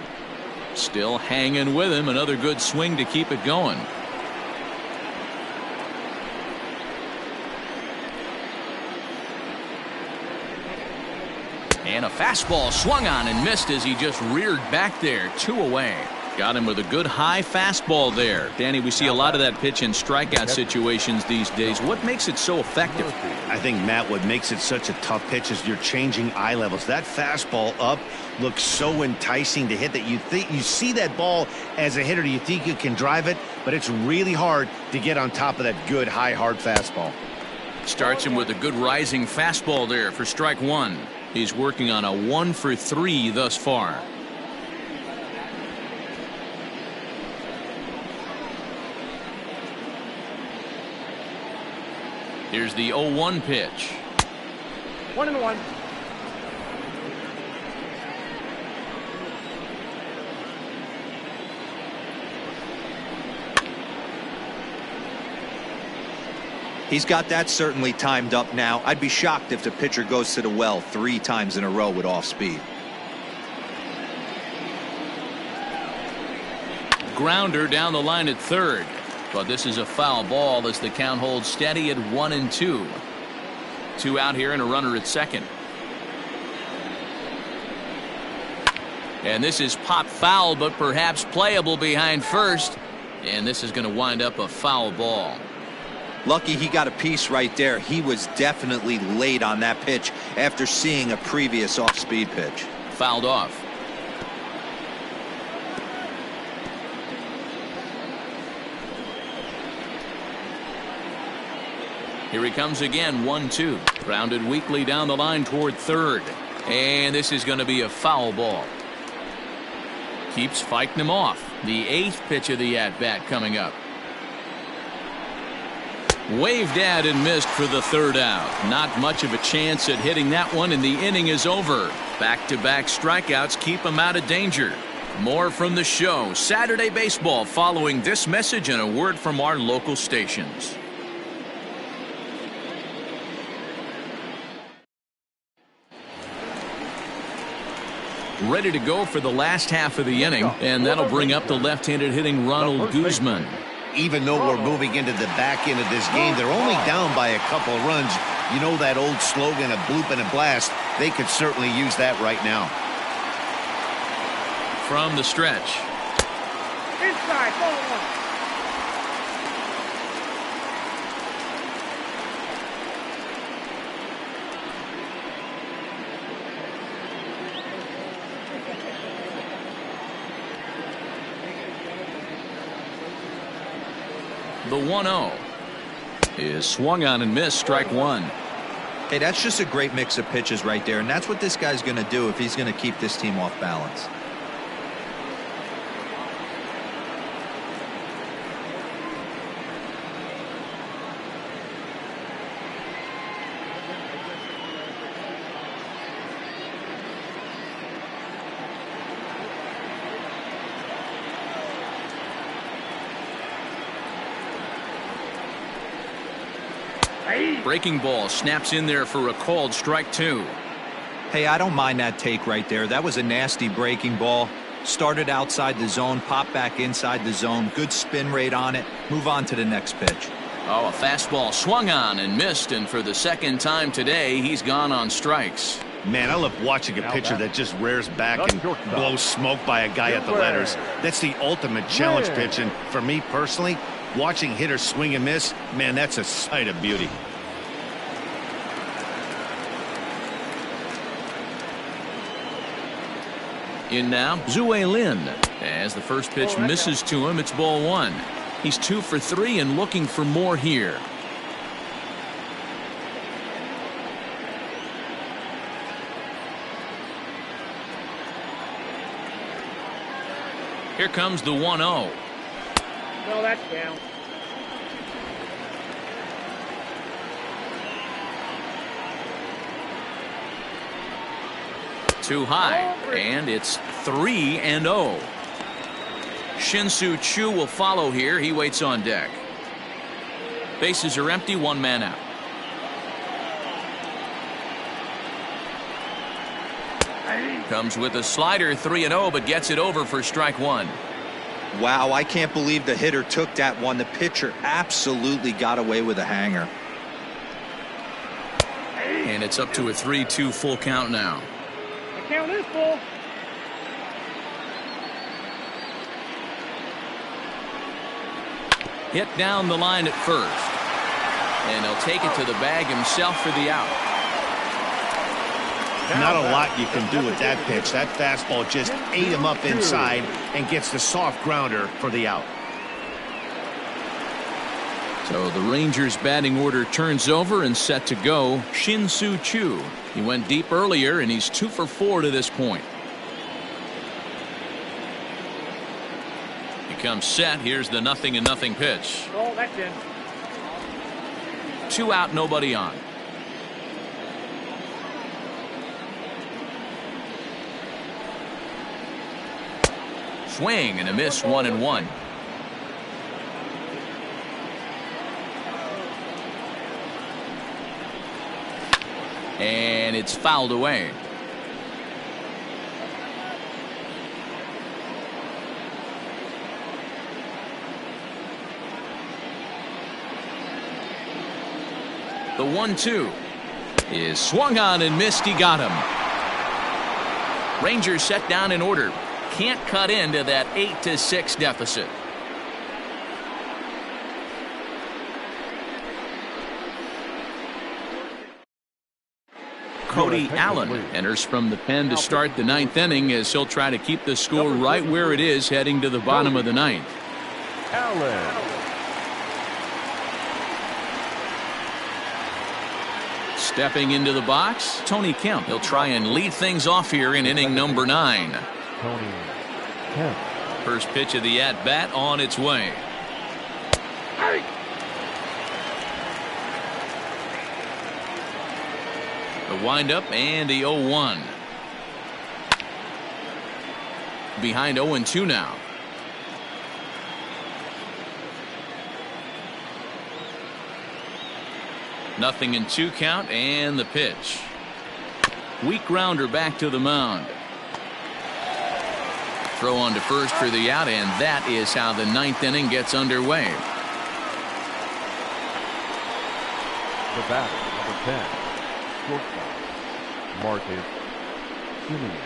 Still hanging with him. Another good swing to keep it going. And a fastball swung on and missed as he just reared back there. 2 away. Got him with a good high fastball there. Danny, we see a lot of that pitch in strikeout situations these days. What makes it so effective? I think, Matt, what makes it such a tough pitch is you're changing eye levels. That fastball up looks so enticing to hit that you see that ball as a hitter, you think you can drive it, but it's really hard to get on top of that good high hard fastball. Starts him with a good rising fastball there for strike 1. He's working on a 1 for 3 thus far. Here's the 0-1 pitch. 1-1. He's got that certainly timed up now. I'd be shocked if the pitcher goes to the well 3 times in a row with off speed. Grounder down the line at third. But this is a foul ball as the count holds steady at 1-2. 2 out here and a runner at second. And this is popped foul, but perhaps playable behind first. And this is going to wind up a foul ball. Lucky he got a piece right there. He was definitely late on that pitch after seeing a previous off-speed pitch. Fouled off. Here he comes again, 1-2. Grounded weakly down the line toward third. And this is going to be a foul ball. Keeps fighting him off. The 8th pitch of the at-bat coming up. Waved at and missed for the 3rd out. Not much of a chance at hitting that one, and the inning is over. Back-to-back strikeouts keep him out of danger. More from the show. Saturday Baseball following this message and a word from our local stations. Ready to go for the last half of the inning, and that'll bring up the left-handed hitting Ronald Guzman. Even though we're moving into the back end of this game, they're only down by a couple of runs. You know that old slogan, a bloop and a blast. They could certainly use that right now. From the stretch. Inside, ball 1. The 1-0 is swung on and missed, strike 1. Hey, that's just a great mix of pitches right there, and that's what this guy's going to do if he's going to keep this team off balance. Breaking ball snaps in there for a called strike 2. Hey, I don't mind that take right there. That was a nasty breaking ball. Started outside the zone, popped back inside the zone. Good spin rate on it. Move on to the next pitch. Oh, a fastball swung on and missed, and for the 2nd time today, he's gone on strikes. Man, I love watching a pitcher that just rears back and blows smoke by a guy at the letters. That's the ultimate challenge pitch, and for me personally, watching hitters swing and miss, man, that's a sight of beauty. In now, Zue Lin. As the first pitch misses to him, it's ball 1. He's 2 for 3 and looking for more here. Here comes the 1-0. No, that's down. Too high, and it's 3-0. SHIN-SOO CHOO will follow here. He waits on deck. Bases are empty, 1 man out. Comes with a slider, 3-0, but gets it over for strike 1. Wow, I can't believe the hitter took that one. The pitcher absolutely got away with a hanger. And it's up to a 3-2 full count now. The count is full. Hit down the line at first. And he'll take it to the bag himself for the out. Not a lot you can do with that pitch. That fastball just ate him up inside and gets the soft grounder for the out. So the Rangers batting order turns over and set to go. SHIN-SOO CHOO. He went deep earlier and he's 2 for 4 to this point. He comes set. Here's the 0-0 pitch. Oh, that's in. 2 out, nobody on. Swing and a miss, 1-1. And it's fouled away. The 1-2 is swung on and missed. He got him. Rangers set down in order. Can't cut into that 8-6 deficit. Cody Allen enters from the pen to start the 9th inning as he'll try to keep the score right where it is heading to the bottom of the 9th. Allen. Stepping into the box, Tony Kemp. He'll try and lead things off here in inning number 9. Tony Kemp. First pitch of the at-bat on its way. The windup and the 0-1. Behind 0-2 now. Nothing in 2 count and the pitch. Weak grounder back to the mound. Throw on to first for the out, and that is how the 9th inning gets underway. The batter, number 10, shortstop, Marcus Semien.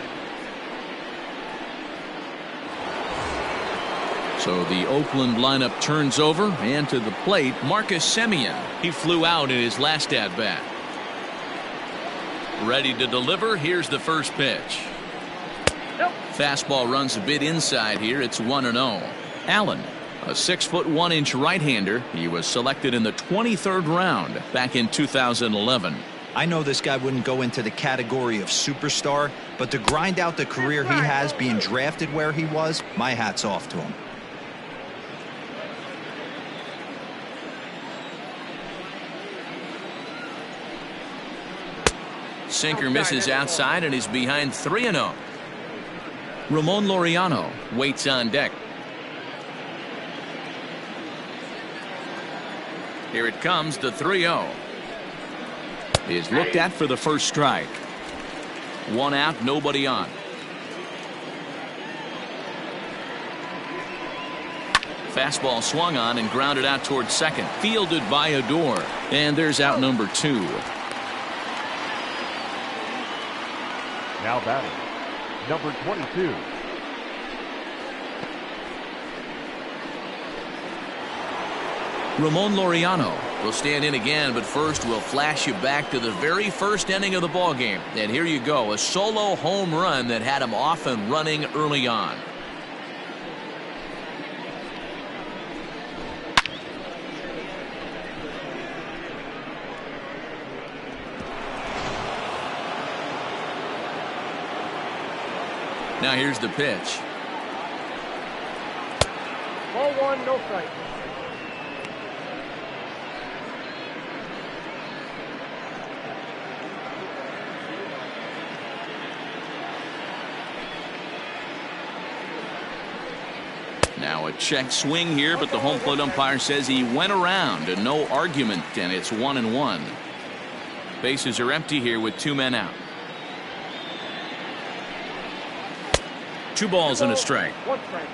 So the Oakland lineup turns over, and to the plate, Marcus Semien. He flew out in his last at-bat. Ready to deliver. Here's the first pitch. Fastball runs a bit inside here. It's 1-0. Allen, a 6'1" right-hander. He was selected in the 23rd round back in 2011. I know this guy wouldn't go into the category of superstar, but to grind out the career he has being drafted where he was, my hat's off to him. Sinker misses outside and is behind 3-0. Ramon Laureano waits on deck. Here it comes, the 3-0. Is looked at for the first strike. 1 out, nobody on. Fastball swung on and grounded out towards second. Fielded by Odor. And there's out number 2. Now batting, number 22. Ramon Laureano We'll stand in again, but first we'll flash you back to the very first inning of the ball game. And here you go, a solo home run that had him off and running early on. Now here's the pitch. Ball one, no strike. Now a check swing here, but the home plate umpire says he went around and no argument, and it's 1-1. Bases are empty here with 2 men out. 2 balls and a strike. 1 strike.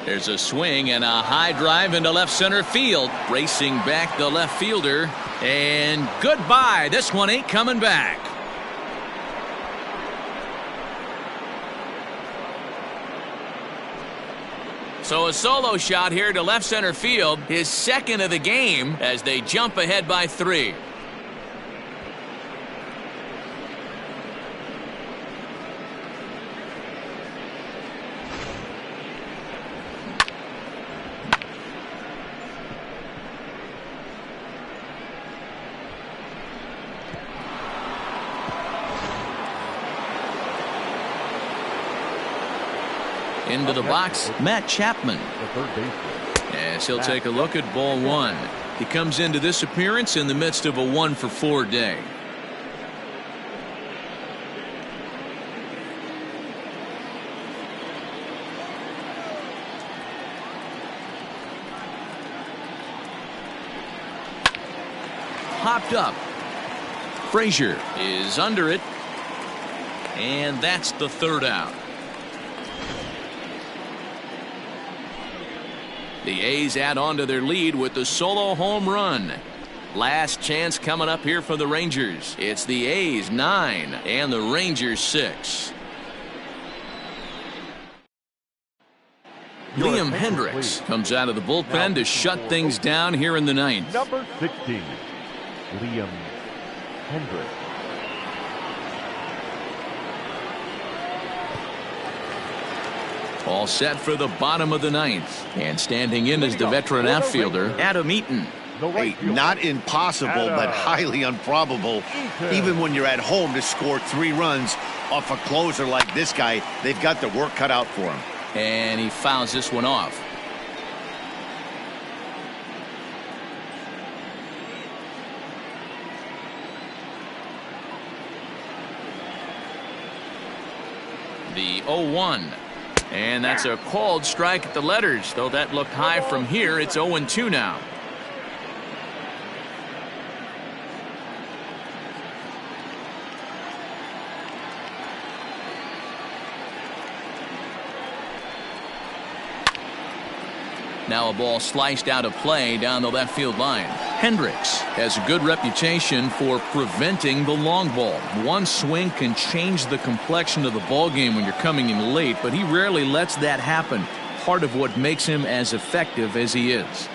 There's a swing and a high drive into left center field. Racing back the left fielder. And goodbye. This one ain't coming back. So a solo shot here to left center field. His second of the game as they jump ahead by 3. Into the box, Matt Chapman. The third baseman. Yes, he'll take a look at ball 1. He comes into this appearance in the midst of a 1-for-4 day. Popped up. Frazier is under it. And that's the 3rd out. The A's add on to their lead with the solo home run. Last chance coming up here for the Rangers. It's the A's 9 and the Rangers 6. Liam Hendricks comes out of the bullpen to shut things down here in the 9th. Number 16, Liam Hendricks. All set for the bottom of the 9th. And standing in is the veteran outfielder, Adam Eaton. Hey, not impossible, but highly improbable. Even when you're at home to score 3 runs off a closer like this guy, they've got the work cut out for him. And he fouls this one off. The 0-1. And that's a called strike at the letters, though that looked high from here. It's 0-2 now. Now a ball sliced out of play down the left field line. Hendricks has a good reputation for preventing the long ball. One swing can change the complexion of the ball game when you're coming in late, but he rarely lets that happen. Part of what makes him as effective as he is.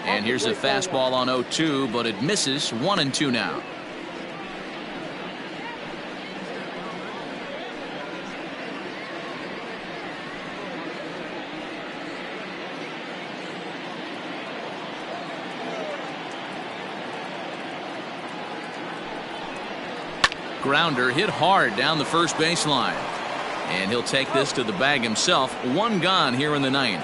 And here's a fastball on 0-2, but it misses. 1-2 now. Grounder hit hard down the first baseline. And he'll take this to the bag himself. 1 gone here in the 9th.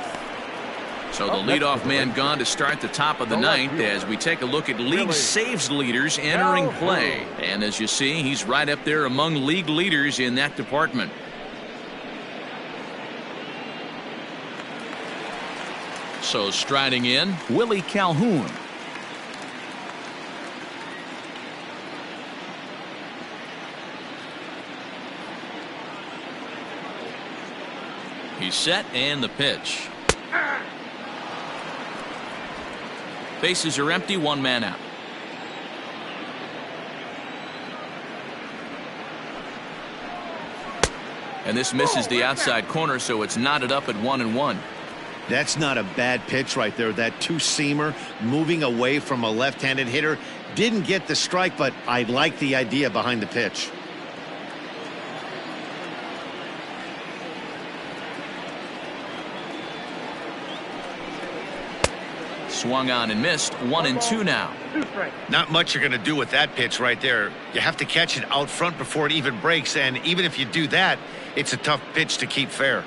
So the leadoff man gone to start the top of the 9th as we take a look at league saves leaders entering play. And as you see, he's right up there among league leaders in that department. So striding in, Willie Calhoun. He's set and the pitch. Bases are empty, one man out. And this misses the outside corner, so it's knotted up at 1-1. That's not a bad pitch right there. That two-seamer moving away from a left-handed hitter. Didn't get the strike, but I like the idea behind the pitch. Swung on and missed. 1-2 now. Not much you're going to do with that pitch right there. You have to catch it out front before it even breaks, and even if you do that, it's a tough pitch to keep fair.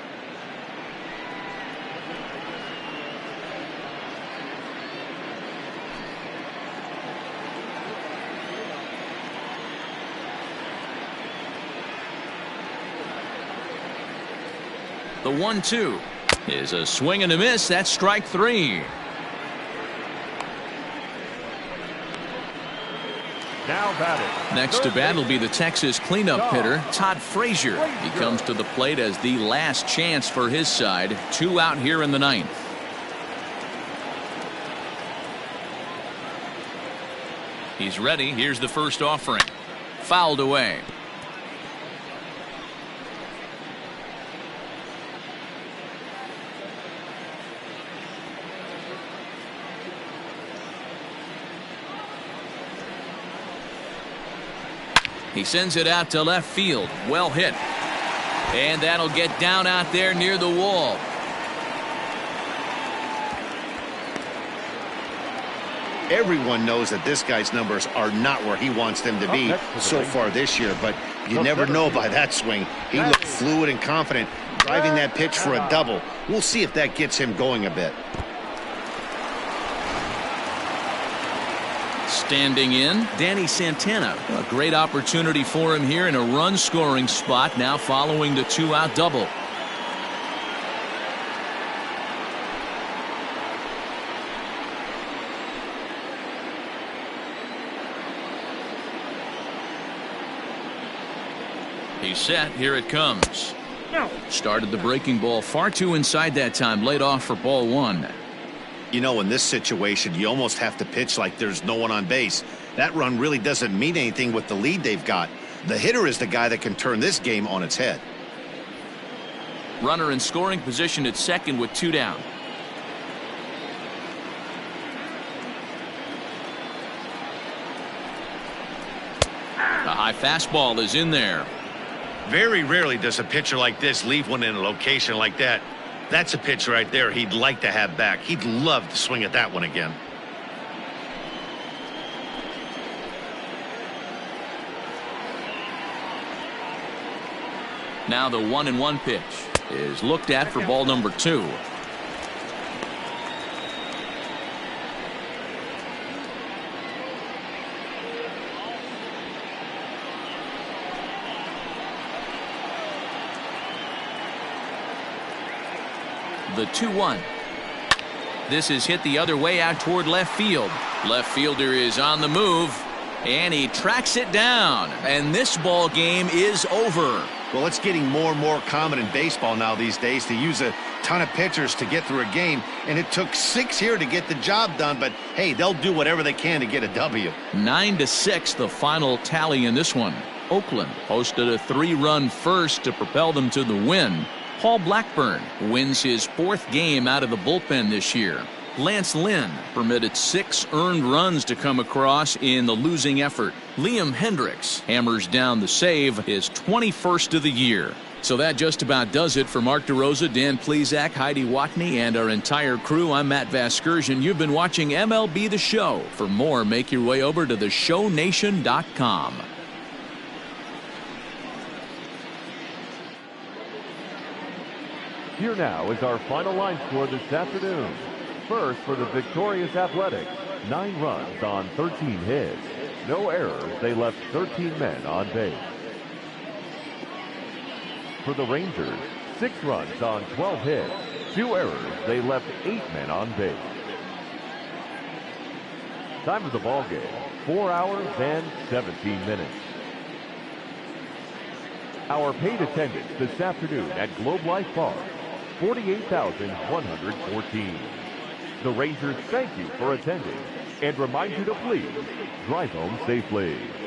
The 1-2 is a swing and a miss. That's strike 3. Now batting. Next to bat will be the Texas cleanup hitter, Todd Frazier. He comes to the plate as the last chance for his side. 2 out here in the 9th. He's ready. Here's the first offering. Fouled away. He sends it out to left field. Well hit. And that'll get down out there near the wall. Everyone knows that this guy's numbers are not where he wants them to be so far this year, but you never know by that swing. He looked fluid and confident, driving that pitch for a double. We'll see if that gets him going a bit. Standing in, Danny Santana. A great opportunity for him here in a run-scoring spot now following the 2-out double. He's set. Here it comes. Started the breaking ball far too inside that time. Laid off for ball 1. You know, in this situation, you almost have to pitch like there's no one on base. That run really doesn't mean anything with the lead they've got. The hitter is the guy that can turn this game on its head. Runner in scoring position at second with 2 down. The high fastball is in there. Very rarely does a pitcher like this leave one in a location like that. That's a pitch right there he'd like to have back. He'd love to swing at that one again. Now the 1-1 pitch is looked at for ball number 2. The 2-1. This is hit the other way out toward left field. Left fielder is on the move, and he tracks it down. And this ball game is over. Well, it's getting more and more common in baseball now these days to use a ton of pitchers to get through a game, and it took 6 here to get the job done, but hey, they'll do whatever they can to get a W. 9-6 the final tally in this one. Oakland posted a 3-run first to propel them to the win. Paul Blackburn wins his 4th game out of the bullpen this year. Lance Lynn permitted 6 earned runs to come across in the losing effort. Liam Hendricks hammers down the save, his 21st of the year. So that just about does it for Mark DeRosa, Dan Plesac, Heidi Watney, and our entire crew. I'm Matt Vasgersian. You've been watching MLB The Show. For more, make your way over to theshownation.com. Here now is our final line score this afternoon. First for the victorious Athletics, 9 runs on 13 hits. No errors, they left 13 men on base. For the Rangers, 6 runs on 12 hits. 2 errors, they left 8 men on base. Time of the ball game, 4 hours and 17 minutes. Our paid attendance this afternoon at Globe Life Park, 48,114. The Rangers thank you for attending and remind you to please drive home safely.